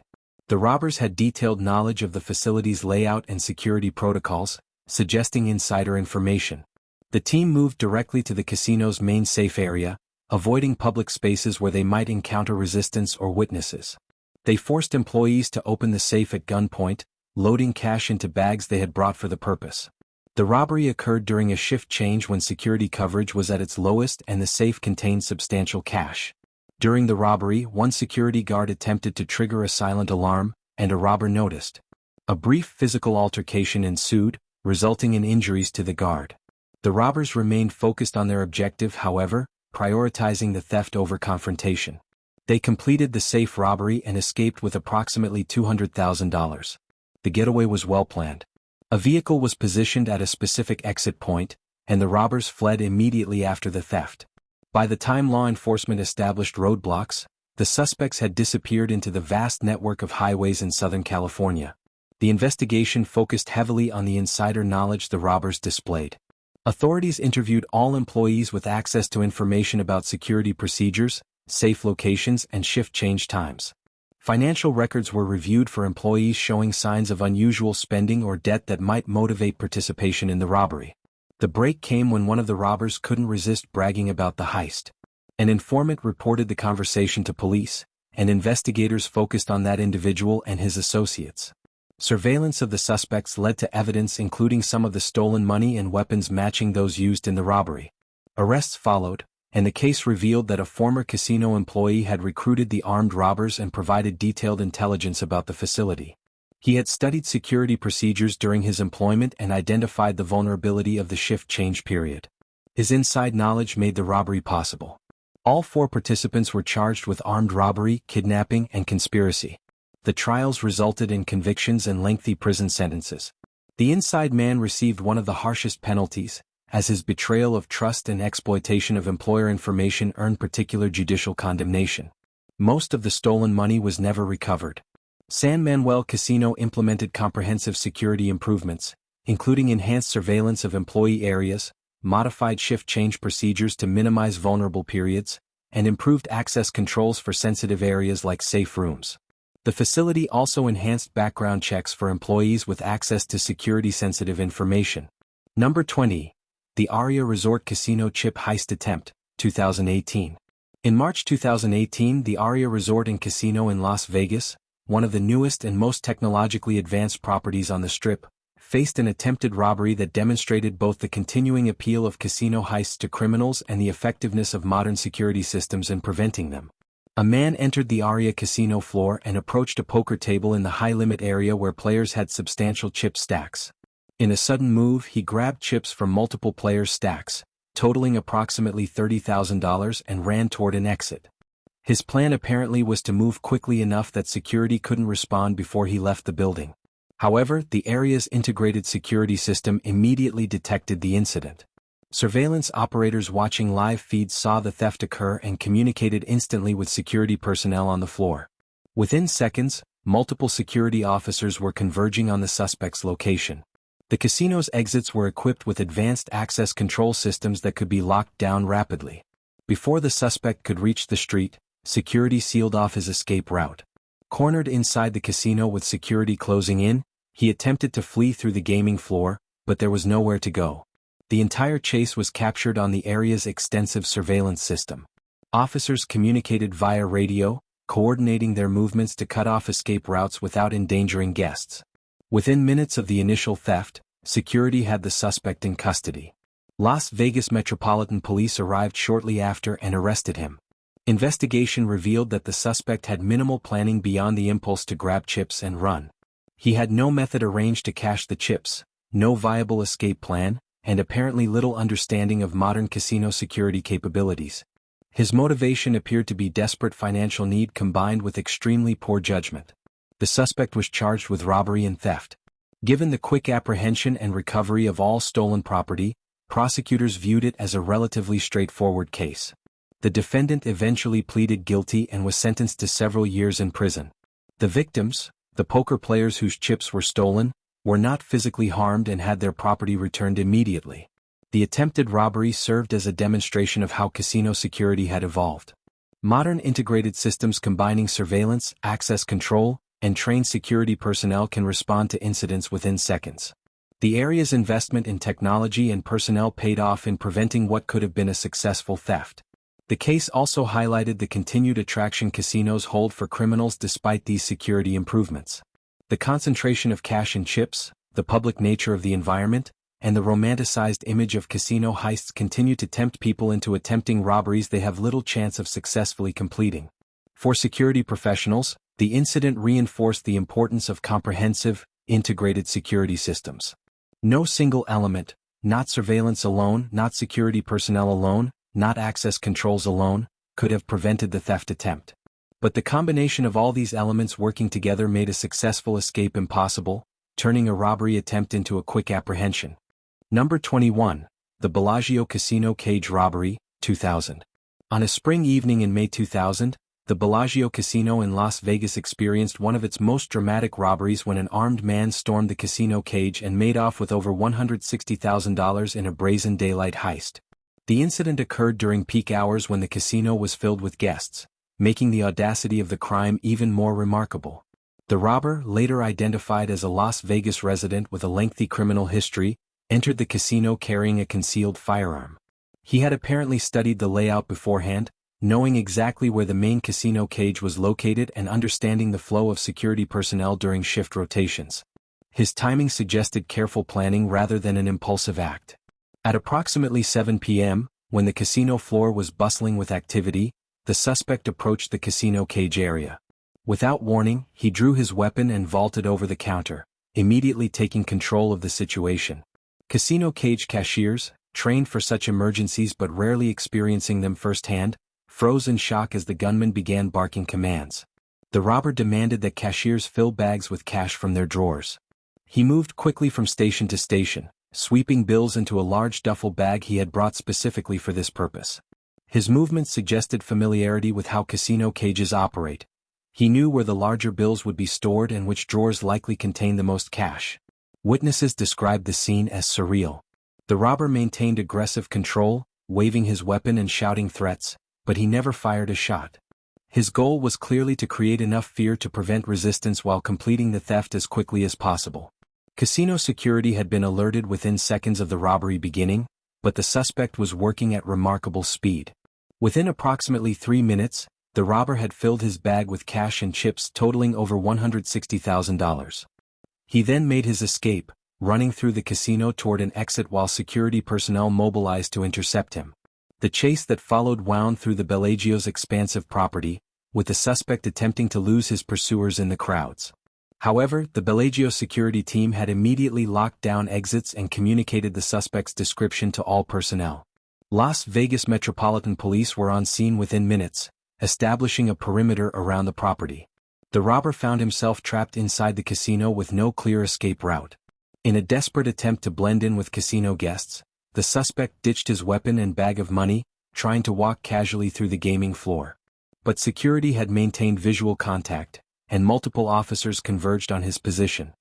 A: The robbers had detailed knowledge of the facility's layout and security protocols, suggesting insider information. The team moved directly to the casino's main safe area, avoiding public spaces where they might encounter resistance or witnesses. They forced employees to open the safe at gunpoint, loading cash into bags they had brought for the purpose. The robbery occurred during a shift change when security coverage was at its lowest and the safe contained substantial cash. During the robbery, one security guard attempted to trigger a silent alarm, and a robber noticed. A brief physical altercation ensued, resulting in injuries to the guard. The robbers remained focused on their objective, however, prioritizing the theft over confrontation. They completed the safe robbery and escaped with approximately $200,000. The getaway was well planned. A vehicle was positioned at a specific exit point, and the robbers fled immediately after the theft. By the time law enforcement established roadblocks, the suspects had disappeared into the vast network of highways in Southern California. The investigation focused heavily on the insider knowledge the robbers displayed. Authorities interviewed all employees with access to information about security procedures, safe locations, and shift change times. Financial records were reviewed for employees showing signs of unusual spending or debt that might motivate participation in the robbery. The break came when one of the robbers couldn't resist bragging about the heist. An informant reported the conversation to police, and investigators focused on that individual and his associates. Surveillance of the suspects led to evidence including some of the stolen money and weapons matching those used in the robbery. Arrests followed, and the case revealed that a former casino employee had recruited the armed robbers and provided detailed intelligence about the facility. He had studied security procedures during his employment and identified the vulnerability of the shift change period. His inside knowledge made the robbery possible. All 4 participants were charged with armed robbery, kidnapping, and conspiracy. The trials resulted in convictions and lengthy prison sentences. The inside man received one of the harshest penalties, as his betrayal of trust and exploitation of employer information earned particular judicial condemnation. Most of the stolen money was never recovered. San Manuel Casino implemented comprehensive security improvements, including enhanced surveillance of employee areas, modified shift change procedures to minimize vulnerable periods, and improved access controls for sensitive areas like safe rooms. The facility also enhanced background checks for employees with access to security-sensitive information. Number 20. The Aria Resort Casino Chip Heist Attempt, 2018. In March 2018, the Aria Resort and Casino in Las Vegas, one of the newest and most technologically advanced properties on the Strip, faced an attempted robbery that demonstrated both the continuing appeal of casino heists to criminals and the effectiveness of modern security systems in preventing them. A man entered the Aria casino floor and approached a poker table in the high-limit area where players had substantial chip stacks. In a sudden move, he grabbed chips from multiple players' stacks, totaling approximately $30,000, and ran toward an exit. His plan apparently was to move quickly enough that security couldn't respond before he left the building. However, the area's integrated security system immediately detected the incident. Surveillance operators watching live feeds saw the theft occur and communicated instantly with security personnel on the floor. Within seconds, multiple security officers were converging on the suspect's location. The casino's exits were equipped with advanced access control systems that could be locked down rapidly. Before the suspect could reach the street, security sealed off his escape route. Cornered inside the casino with security closing in, he attempted to flee through the gaming floor, but there was nowhere to go. The entire chase was captured on the area's extensive surveillance system. Officers communicated via radio, coordinating their movements to cut off escape routes without endangering guests. Within minutes of the initial theft, security had the suspect in custody. Las Vegas Metropolitan Police arrived shortly after and arrested him. Investigation revealed that the suspect had minimal planning beyond the impulse to grab chips and run. He had no method arranged to cash the chips, no viable escape plan, and apparently little understanding of modern casino security capabilities. His motivation appeared to be desperate financial need combined with extremely poor judgment. The suspect was charged with robbery and theft. Given the quick apprehension and recovery of all stolen property, prosecutors viewed it as a relatively straightforward case. The defendant eventually pleaded guilty and was sentenced to several years in prison. The victims, the poker players whose chips were stolen, were not physically harmed and had their property returned immediately. The attempted robbery served as a demonstration of how casino security had evolved. Modern integrated systems combining surveillance, access control, and trained security personnel can respond to incidents within seconds. The area's investment in technology and personnel paid off in preventing what could have been a successful theft. The case also highlighted the continued attraction casinos hold for criminals despite these security improvements. The concentration of cash and chips, the public nature of the environment, and the romanticized image of casino heists continue to tempt people into attempting robberies they have little chance of successfully completing. For security professionals, the incident reinforced the importance of comprehensive, integrated security systems. No single element, not surveillance alone, not security personnel alone, not access controls alone, could have prevented the theft attempt. But the combination of all these elements working together made a successful escape impossible, turning a robbery attempt into a quick apprehension. Number 21. The Bellagio Casino Cage Robbery, 2000. On a spring evening in May 2000, the Bellagio Casino in Las Vegas experienced one of its most dramatic robberies when an armed man stormed the casino cage and made off with over $160,000 in a brazen daylight heist. The incident occurred during peak hours when the casino was filled with guests, making the audacity of the crime even more remarkable. The robber, later identified as a Las Vegas resident with a lengthy criminal history, entered the casino carrying a concealed firearm. He had apparently studied the layout beforehand, knowing exactly where the main casino cage was located and understanding the flow of security personnel during shift rotations. His timing suggested careful planning rather than an impulsive act. At approximately 7 p.m., when the casino floor was bustling with activity, the suspect approached the casino cage area. Without warning, he drew his weapon and vaulted over the counter, immediately taking control of the situation. Casino cage cashiers, trained for such emergencies but rarely experiencing them firsthand, froze in shock as the gunman began barking commands. The robber demanded that cashiers fill bags with cash from their drawers. He moved quickly from station to station, sweeping bills into a large duffel bag he had brought specifically for this purpose. His movements suggested familiarity with how casino cages operate. He knew where the larger bills would be stored and which drawers likely contained the most cash. Witnesses described the scene as surreal. The robber maintained aggressive control, waving his weapon and shouting threats, but he never fired a shot. His goal was clearly to create enough fear to prevent resistance while completing the theft as quickly as possible. Casino security had been alerted within seconds of the robbery beginning, but the suspect was working at remarkable speed. Within approximately 3 minutes, the robber had filled his bag with cash and chips totaling over $160,000. He then made his escape, running through the casino toward an exit while security personnel mobilized to intercept him. The chase that followed wound through the Bellagio's expansive property, with the suspect attempting to lose his pursuers in the crowds. However, the Bellagio security team had immediately locked down exits and communicated the suspect's description to all personnel. Las Vegas Metropolitan Police were on scene within minutes, establishing a perimeter around the property. The robber found himself trapped inside the casino with no clear escape route. In a desperate attempt to blend in with casino guests, the suspect ditched his weapon and bag of money, trying to walk casually through the gaming floor. But security had maintained visual contact, and multiple officers converged on his position.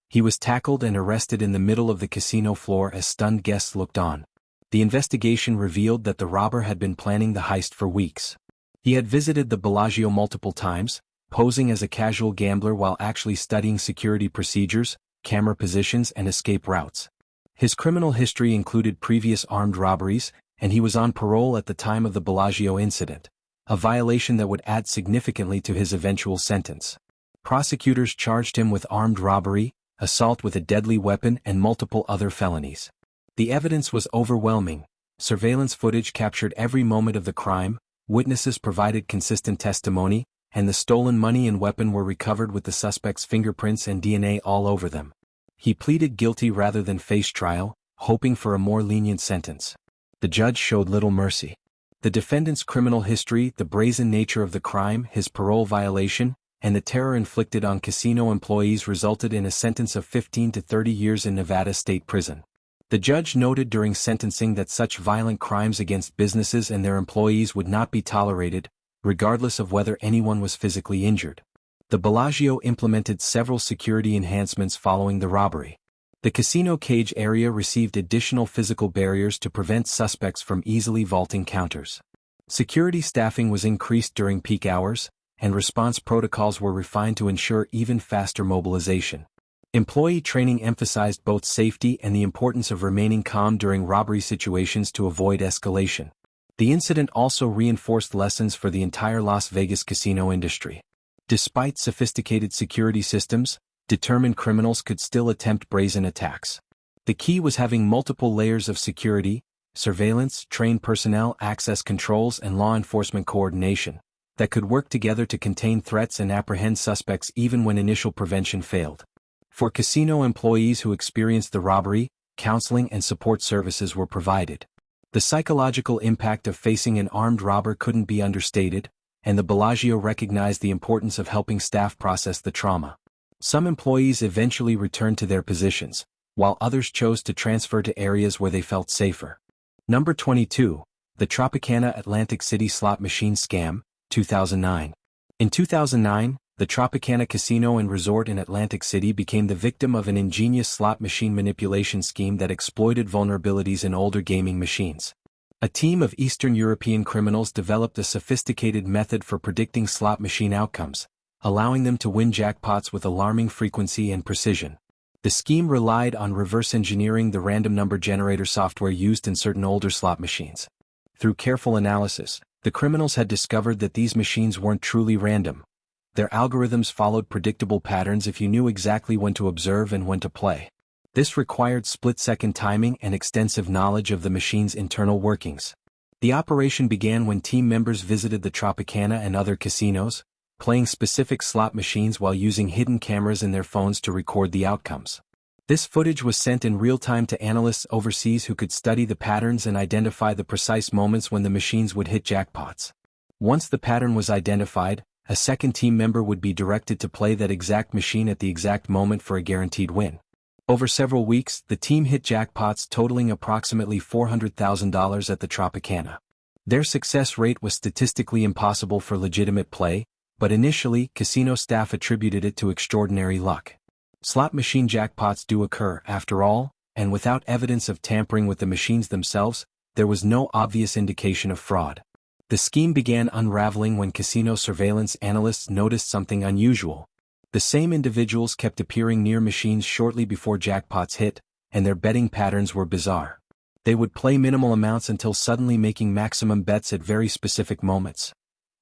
A: He was tackled and arrested in the middle of the casino floor as stunned guests looked on. The investigation revealed that the robber had been planning the heist for weeks. He had visited the Bellagio multiple times, posing as a casual gambler while actually studying security procedures, camera positions and escape routes. His criminal history included previous armed robberies, and he was on parole at the time of the Bellagio incident, a violation that would add significantly to his eventual sentence. Prosecutors charged him with armed robbery, assault with a deadly weapon and multiple other felonies. The evidence was overwhelming. Surveillance footage captured every moment of the crime, witnesses provided consistent testimony, and the stolen money and weapon were recovered with the suspect's fingerprints and DNA all over them. He pleaded guilty rather than face trial, hoping for a more lenient sentence. The judge showed little mercy. The defendant's criminal history, the brazen nature of the crime, his parole violation, and the terror inflicted on casino employees resulted in a sentence of 15 to 30 years in Nevada State Prison. The judge noted during sentencing that such violent crimes against businesses and their employees would not be tolerated, regardless of whether anyone was physically injured. The Bellagio implemented several security enhancements following the robbery. The casino cage area received additional physical barriers to prevent suspects from easily vaulting counters. Security staffing was increased during peak hours, and response protocols were refined to ensure even faster mobilization. Employee training emphasized both safety and the importance of remaining calm during robbery situations to avoid escalation. The incident also reinforced lessons for the entire Las Vegas casino industry. Despite sophisticated security systems, determined criminals could still attempt brazen attacks. The key was having multiple layers of security, surveillance, trained personnel, access controls, and law enforcement coordination that could work together to contain threats and apprehend suspects even when initial prevention failed. For casino employees who experienced the robbery, counseling and support services were provided. The psychological impact of facing an armed robber couldn't be understated, and the Bellagio recognized the importance of helping staff process the trauma. Some employees eventually returned to their positions, while others chose to transfer to areas where they felt safer. Number 22. The Tropicana Atlantic City Slot Machine Scam, 2009. In 2009, the Tropicana Casino and Resort in Atlantic City became the victim of an ingenious slot machine manipulation scheme that exploited vulnerabilities in older gaming machines. A team of Eastern European criminals developed a sophisticated method for predicting slot machine outcomes, allowing them to win jackpots with alarming frequency and precision. The scheme relied on reverse engineering the random number generator software used in certain older slot machines. Through careful analysis, the criminals had discovered that these machines weren't truly random. Their algorithms followed predictable patterns if you knew exactly when to observe and when to play. This required split-second timing and extensive knowledge of the machine's internal workings. The operation began when team members visited the Tropicana and other casinos, playing specific slot machines while using hidden cameras in their phones to record the outcomes. This footage was sent in real time to analysts overseas who could study the patterns and identify the precise moments when the machines would hit jackpots. Once the pattern was identified, a second team member would be directed to play that exact machine at the exact moment for a guaranteed win. Over several weeks, the team hit jackpots totaling approximately $400,000 at the Tropicana. Their success rate was statistically impossible for legitimate play, but initially, casino staff attributed it to extraordinary luck. Slot machine jackpots do occur, after all, and without evidence of tampering with the machines themselves, there was no obvious indication of fraud. The scheme began unraveling when casino surveillance analysts noticed something unusual. The same individuals kept appearing near machines shortly before jackpots hit, and their betting patterns were bizarre. They would play minimal amounts until suddenly making maximum bets at very specific moments.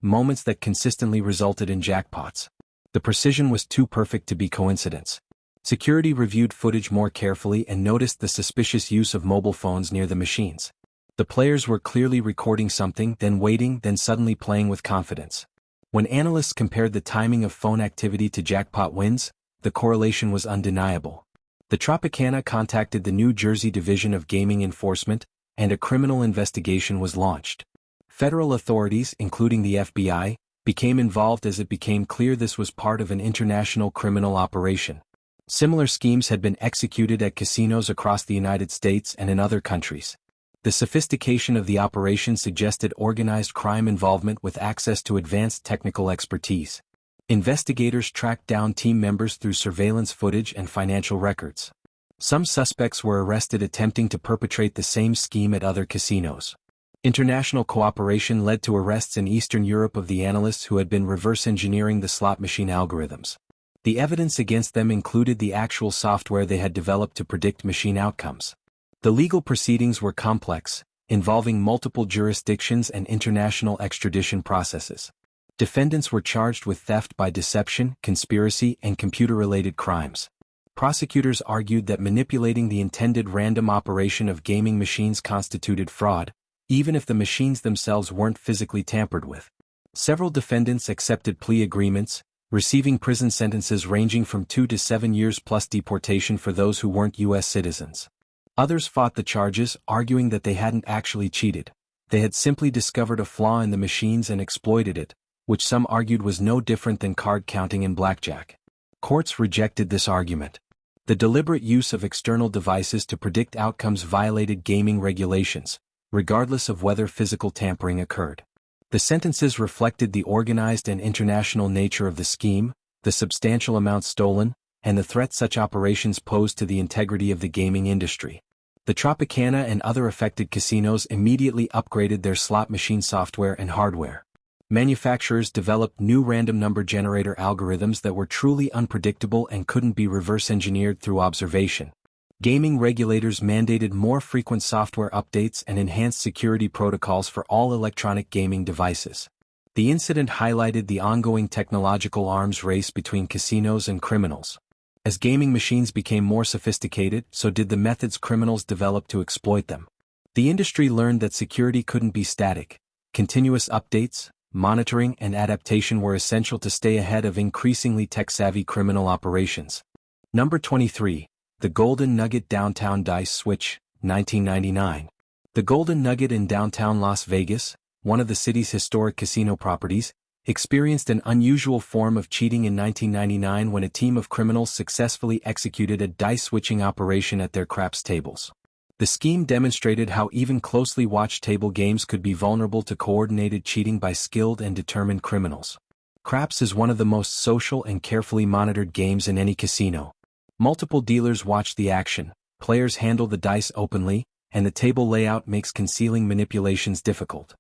A: Moments that consistently resulted in jackpots. The precision was too perfect to be coincidence. Security reviewed footage more carefully and noticed the suspicious use of mobile phones near the machines. The players were clearly recording something, then waiting, then suddenly playing with confidence. When analysts compared the timing of phone activity to jackpot wins, the correlation was undeniable. The Tropicana contacted the New Jersey Division of Gaming Enforcement, and a criminal investigation was launched. Federal authorities, including the FBI, became involved as it became clear this was part of an international criminal operation. Similar schemes had been executed at casinos across the United States and in other countries. The sophistication of the operation suggested organized crime involvement with access to advanced technical expertise. Investigators tracked down team members through surveillance footage and financial records. Some suspects were arrested attempting to perpetrate the same scheme at other casinos. International cooperation led to arrests in Eastern Europe of the analysts who had been reverse engineering the slot machine algorithms. The evidence against them included the actual software they had developed to predict machine outcomes. The legal proceedings were complex, involving multiple jurisdictions and international extradition processes. Defendants were charged with theft by deception, conspiracy, and computer-related crimes. Prosecutors argued that manipulating the intended random operation of gaming machines constituted fraud, even if the machines themselves weren't physically tampered with. Several defendants accepted plea agreements, receiving prison sentences ranging from 2 to 7 years plus deportation for those who weren't U.S. citizens. Others fought the charges, arguing that they hadn't actually cheated. They had simply discovered a flaw in the machines and exploited it, which some argued was no different than card counting in blackjack. Courts rejected this argument. The deliberate use of external devices to predict outcomes violated gaming regulations, regardless of whether physical tampering occurred. The sentences reflected the organized and international nature of the scheme, the substantial amounts stolen, and the threat such operations posed to the integrity of the gaming industry. The Tropicana and other affected casinos immediately upgraded their slot machine software and hardware. Manufacturers developed new random number generator algorithms that were truly unpredictable and couldn't be reverse engineered through observation. Gaming regulators mandated more frequent software updates and enhanced security protocols for all electronic gaming devices. The incident highlighted the ongoing technological arms race between casinos and criminals. As gaming machines became more sophisticated, so did the methods criminals developed to exploit them. The industry learned that security couldn't be static. Continuous updates, monitoring, and adaptation were essential to stay ahead of increasingly tech-savvy criminal operations. Number 23. The Golden Nugget Downtown Dice Switch, 1999. The Golden Nugget in downtown Las Vegas, one of the city's historic casino properties, experienced an unusual form of cheating in 1999 when a team of criminals successfully executed a dice-switching operation at their craps tables. The scheme demonstrated how even closely watched table games could be vulnerable to coordinated cheating by skilled and determined criminals. Craps is one of the most social and carefully monitored games in any casino. Multiple dealers watch the action, players handle the dice openly, and the table layout makes concealing manipulations difficult.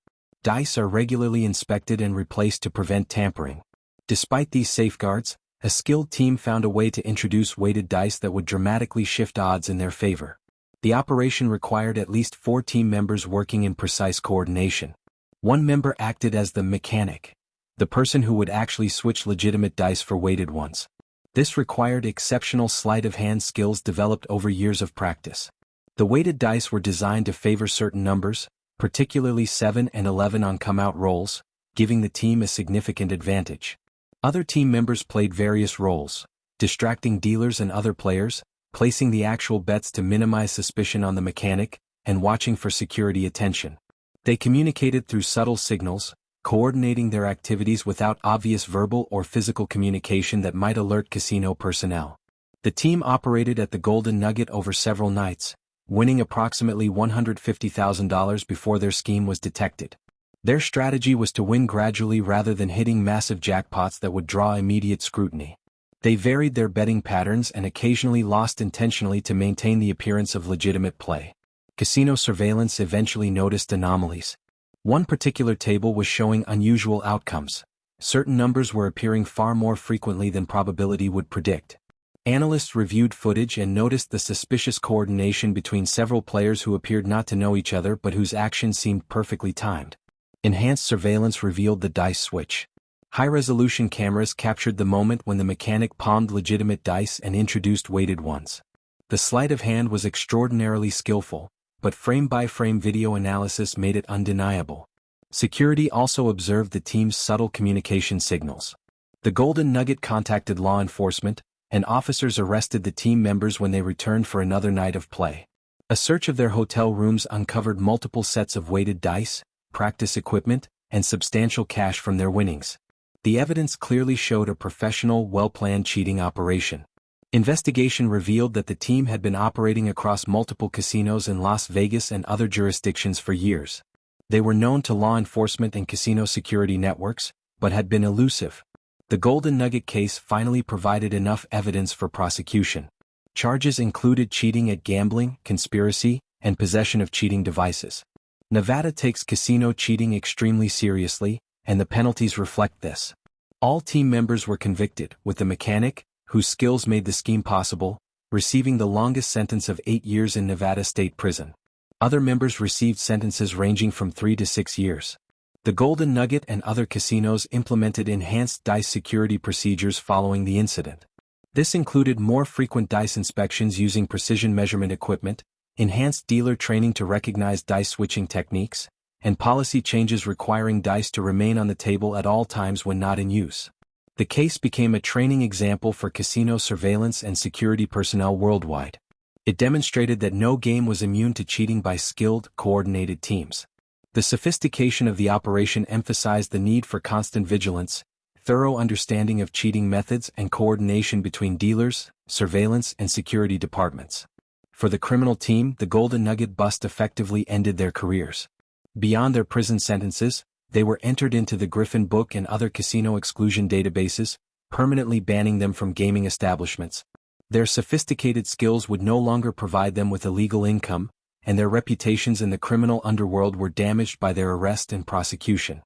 A: Dice are regularly inspected and replaced to prevent tampering. Despite these safeguards, a skilled team found a way to introduce weighted dice that would dramatically shift odds in their favor. The operation required at least 4 team members working in precise coordination. One member acted as the mechanic, the person who would actually switch legitimate dice for weighted ones. This required exceptional sleight-of-hand skills developed over years of practice. The weighted dice were designed to favor certain numbers, particularly 7 and 11 on come-out rolls, giving the team a significant advantage. Other team members played various roles, distracting dealers and other players, placing the actual bets to minimize suspicion on the mechanic, and watching for security attention. They communicated through subtle signals, coordinating their activities without obvious verbal or physical communication that might alert casino personnel. The team operated at the Golden Nugget over several nights, winning approximately $150,000 before their scheme was detected. Their strategy was to win gradually rather than hitting massive jackpots that would draw immediate scrutiny. They varied their betting patterns and occasionally lost intentionally to maintain the appearance of legitimate play. Casino surveillance eventually noticed anomalies. One particular table was showing unusual outcomes. Certain numbers were appearing far more frequently than probability would predict. Analysts reviewed footage and noticed the suspicious coordination between several players who appeared not to know each other but whose actions seemed perfectly timed. Enhanced surveillance revealed the dice switch. High-resolution cameras captured the moment when the mechanic palmed legitimate dice and introduced weighted ones. The sleight of hand was extraordinarily skillful, but frame-by-frame video analysis made it undeniable. Security also observed the team's subtle communication signals. The Golden Nugget contacted law enforcement, and officers arrested the team members when they returned for another night of play. A search of their hotel rooms uncovered multiple sets of weighted dice, practice equipment, and substantial cash from their winnings. The evidence clearly showed a professional, well-planned cheating operation. Investigation revealed that the team had been operating across multiple casinos in Las Vegas and other jurisdictions for years. They were known to law enforcement and casino security networks, but had been elusive. The Golden Nugget case finally provided enough evidence for prosecution. Charges included cheating at gambling, conspiracy, and possession of cheating devices. Nevada takes casino cheating extremely seriously, and the penalties reflect this. All team members were convicted, with the mechanic, whose skills made the scheme possible, receiving the longest sentence of 8 years in Nevada State Prison. Other members received sentences ranging from 3 to 6 years. The Golden Nugget and other casinos implemented enhanced dice security procedures following the incident. This included more frequent dice inspections using precision measurement equipment, enhanced dealer training to recognize dice switching techniques, and policy changes requiring dice to remain on the table at all times when not in use. The case became a training example for casino surveillance and security personnel worldwide. It demonstrated that no game was immune to cheating by skilled, coordinated teams. The sophistication of the operation emphasized the need for constant vigilance, thorough understanding of cheating methods, and coordination between dealers, surveillance, and security departments. For the criminal team, the Golden Nugget bust effectively ended their careers. Beyond their prison sentences, they were entered into the Griffin Book and other casino exclusion databases, permanently banning them from gaming establishments. Their sophisticated skills would no longer provide them with a legal income, and their reputations in the criminal underworld were damaged by their arrest and prosecution.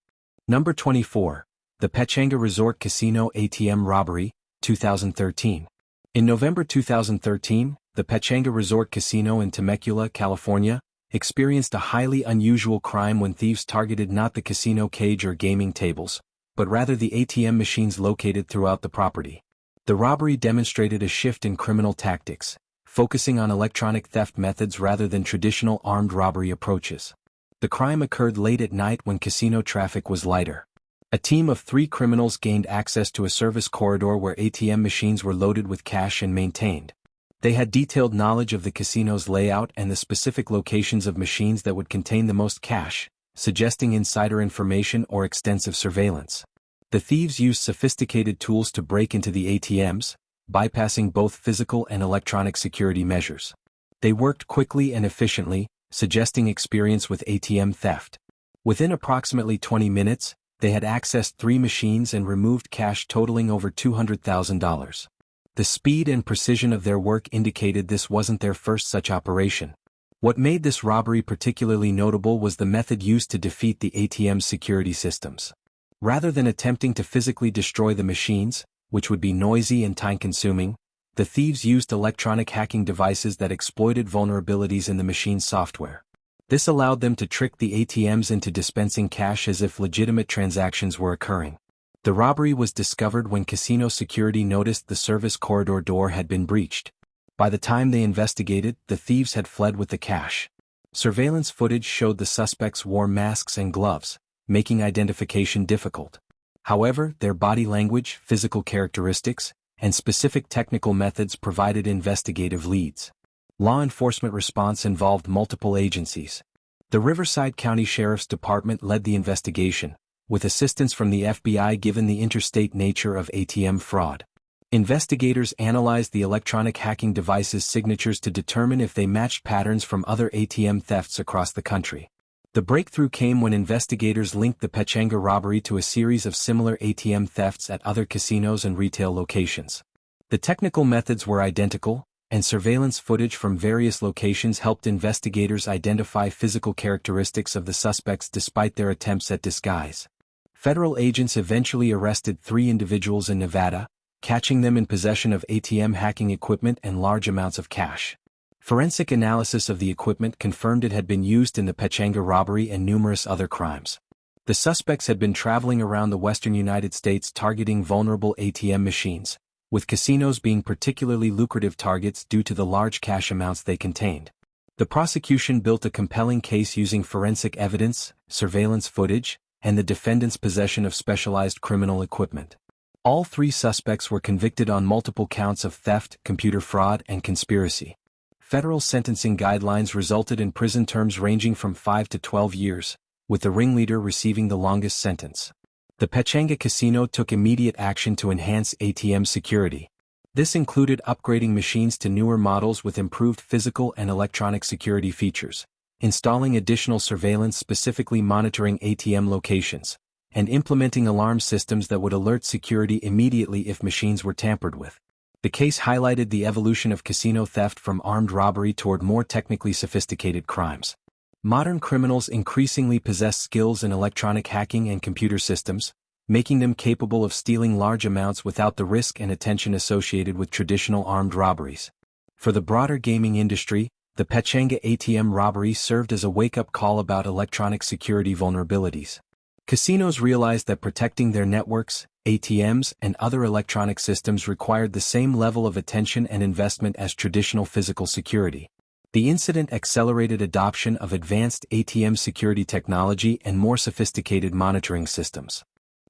A: Number 24. The Pechanga Resort Casino ATM Robbery, 2013. In November 2013, the Pechanga Resort Casino in Temecula, California, experienced a highly unusual crime when thieves targeted not the casino cage or gaming tables, but rather the ATM machines located throughout the property. The robbery demonstrated a shift in criminal tactics, focusing on electronic theft methods rather than traditional armed robbery approaches. The crime occurred late at night when casino traffic was lighter. A team of 3 criminals gained access to a service corridor where ATM machines were loaded with cash and maintained. They had detailed knowledge of the casino's layout and the specific locations of machines that would contain the most cash, suggesting insider information or extensive surveillance. The thieves used sophisticated tools to break into the ATMs, bypassing both physical and electronic security measures. They worked quickly and efficiently, suggesting experience with ATM theft. Within approximately 20 minutes, they had accessed 3 machines and removed cash totaling over $200,000. The speed and precision of their work indicated this wasn't their first such operation. What made this robbery particularly notable was the method used to defeat the ATM's security systems. Rather than attempting to physically destroy the machines, which would be noisy and time-consuming, the thieves used electronic hacking devices that exploited vulnerabilities in the machine's software. This allowed them to trick the ATMs into dispensing cash as if legitimate transactions were occurring. The robbery was discovered when casino security noticed the service corridor door had been breached. By the time they investigated, the thieves had fled with the cash. Surveillance footage showed the suspects wore masks and gloves, making identification difficult. However, their body language, physical characteristics, and specific technical methods provided investigative leads. Law enforcement response involved multiple agencies. The Riverside County Sheriff's Department led the investigation, with assistance from the FBI given the interstate nature of ATM fraud. Investigators analyzed the electronic hacking device's signatures to determine if they matched patterns from other ATM thefts across the country. The breakthrough came when investigators linked the Pechanga robbery to a series of similar ATM thefts at other casinos and retail locations. The technical methods were identical, and surveillance footage from various locations helped investigators identify physical characteristics of the suspects despite their attempts at disguise. Federal agents eventually arrested 3 individuals in Nevada, catching them in possession of ATM hacking equipment and large amounts of cash. Forensic analysis of the equipment confirmed it had been used in the Pechanga robbery and numerous other crimes. The suspects had been traveling around the western United States targeting vulnerable ATM machines, with casinos being particularly lucrative targets due to the large cash amounts they contained. The prosecution built a compelling case using forensic evidence, surveillance footage, and the defendant's possession of specialized criminal equipment. All 3 suspects were convicted on multiple counts of theft, computer fraud, and conspiracy. Federal sentencing guidelines resulted in prison terms ranging from 5 to 12 years, with the ringleader receiving the longest sentence. The Pechanga casino took immediate action to enhance ATM security. This included upgrading machines to newer models with improved physical and electronic security features, installing additional surveillance specifically monitoring ATM locations, and implementing alarm systems that would alert security immediately if machines were tampered with. The case highlighted the evolution of casino theft from armed robbery toward more technically sophisticated crimes. Modern criminals increasingly possess skills in electronic hacking and computer systems, making them capable of stealing large amounts without the risk and attention associated with traditional armed robberies. For the broader gaming industry, the Pechanga ATM robbery served as a wake-up call about electronic security vulnerabilities. Casinos realized that protecting their networks, ATMs, and other electronic systems required the same level of attention and investment as traditional physical security. The incident accelerated adoption of advanced ATM security technology and more sophisticated monitoring systems.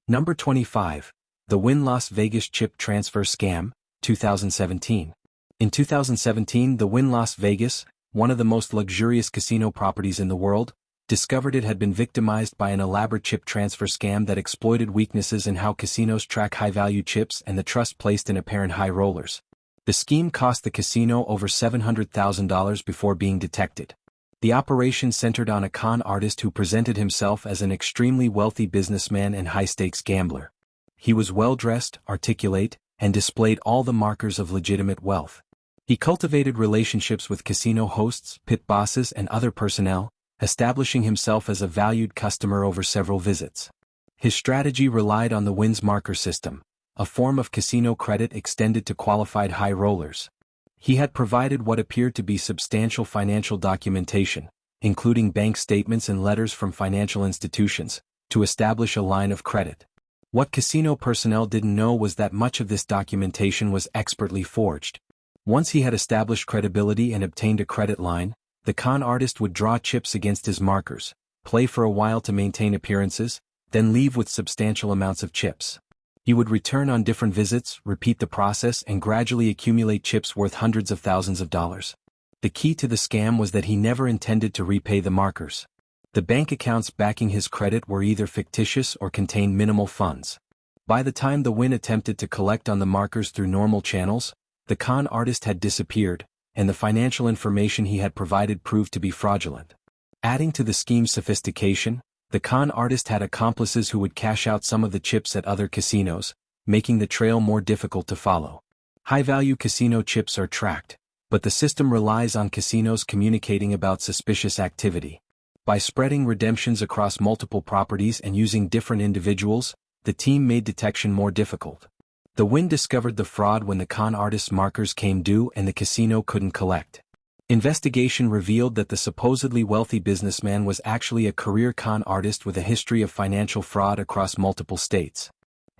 A: Number 25. The Wynn Las Vegas Chip Transfer Scam, 2017. In 2017, the Wynn Las Vegas, one of the most luxurious casino properties in the world, discovered it had been victimized by an elaborate chip transfer scam that exploited weaknesses in how casinos track high-value chips and the trust placed in apparent high rollers. The scheme cost the casino over $700,000 before being detected. The operation centered on a con artist who presented himself as an extremely wealthy businessman and high-stakes gambler. He was well-dressed, articulate, and displayed all the markers of legitimate wealth. He cultivated relationships with casino hosts, pit bosses, and other personnel, establishing himself as a valued customer over several visits. His strategy relied on the Wynn's marker system, a form of casino credit extended to qualified high rollers. He had provided what appeared to be substantial financial documentation, including bank statements and letters from financial institutions, to establish a line of credit. What casino personnel didn't know was that much of this documentation was expertly forged. Once he had established credibility and obtained a credit line, the con artist would draw chips against his markers, play for a while to maintain appearances, then leave with substantial amounts of chips. He would return on different visits, repeat the process, and gradually accumulate chips worth hundreds of thousands of dollars. The key to the scam was that he never intended to repay the markers. The bank accounts backing his credit were either fictitious or contained minimal funds. By the time the Wynn attempted to collect on the markers through normal channels, the con artist had disappeared, and the financial information he had provided proved to be fraudulent. Adding to the scheme's sophistication, the con artist had accomplices who would cash out some of the chips at other casinos, making the trail more difficult to follow. High-value casino chips are tracked, but the system relies on casinos communicating about suspicious activity. By spreading redemptions across multiple properties and using different individuals, the team made detection more difficult. The Wynn discovered the fraud when the con artist's markers came due and the casino couldn't collect. Investigation revealed that the supposedly wealthy businessman was actually a career con artist with a history of financial fraud across multiple states.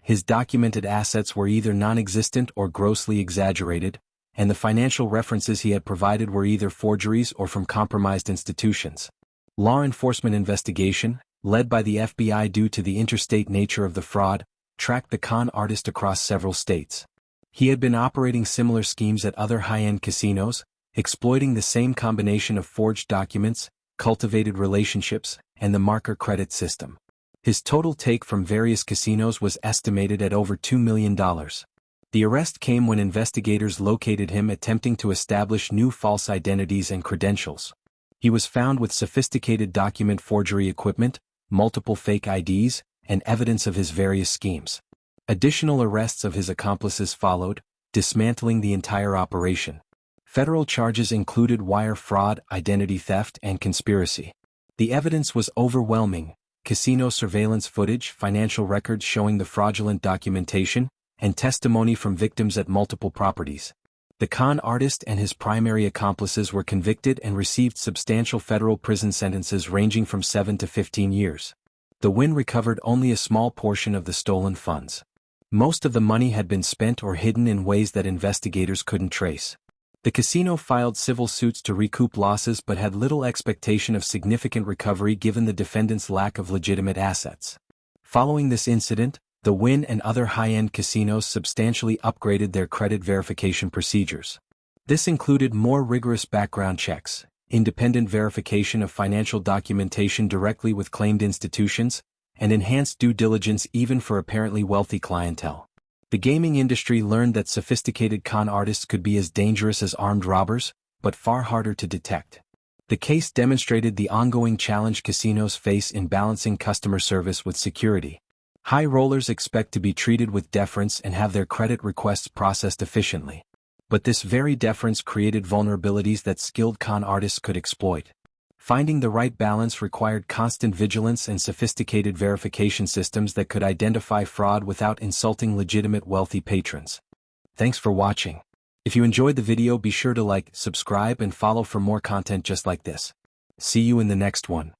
A: His documented assets were either non-existent or grossly exaggerated, and the financial references he had provided were either forgeries or from compromised institutions. Law enforcement investigation, led by the FBI due to the interstate nature of the fraud, tracked the con artist across several states. He had been operating similar schemes at other high-end casinos, exploiting the same combination of forged documents, cultivated relationships, and the marker credit system. His total take from various casinos was estimated at over $2 million. The arrest came when investigators located him attempting to establish new false identities and credentials. He was found with sophisticated document forgery equipment, multiple fake IDs, and evidence of his various schemes. Additional arrests of his accomplices followed, dismantling the entire operation. Federal charges included wire fraud, identity theft, and conspiracy. The evidence was overwhelming: casino surveillance footage, financial records showing the fraudulent documentation, and testimony from victims at multiple properties. The con artist and his primary accomplices were convicted and received substantial federal prison sentences ranging from 7 to 15 years. The Wynn recovered only a small portion of the stolen funds. Most of the money had been spent or hidden in ways that investigators couldn't trace. The casino filed civil suits to recoup losses but had little expectation of significant recovery given the defendants' lack of legitimate assets. Following this incident, the Wynn and other high-end casinos substantially upgraded their credit verification procedures. This included more rigorous background checks, independent verification of financial documentation directly with claimed institutions, and enhanced due diligence even for apparently wealthy clientele. The gaming industry learned that sophisticated con artists could be as dangerous as armed robbers, but far harder to detect. The case demonstrated the ongoing challenge casinos face in balancing customer service with security. High rollers expect to be treated with deference and have their credit requests processed efficiently. But this very deference created vulnerabilities that skilled con artists could exploit. Finding the right balance required constant vigilance and sophisticated verification systems that could identify fraud without insulting legitimate wealthy patrons. Thanks for watching. If you enjoyed the video, be sure to like, subscribe, and follow for more content just like this. See you in the next one.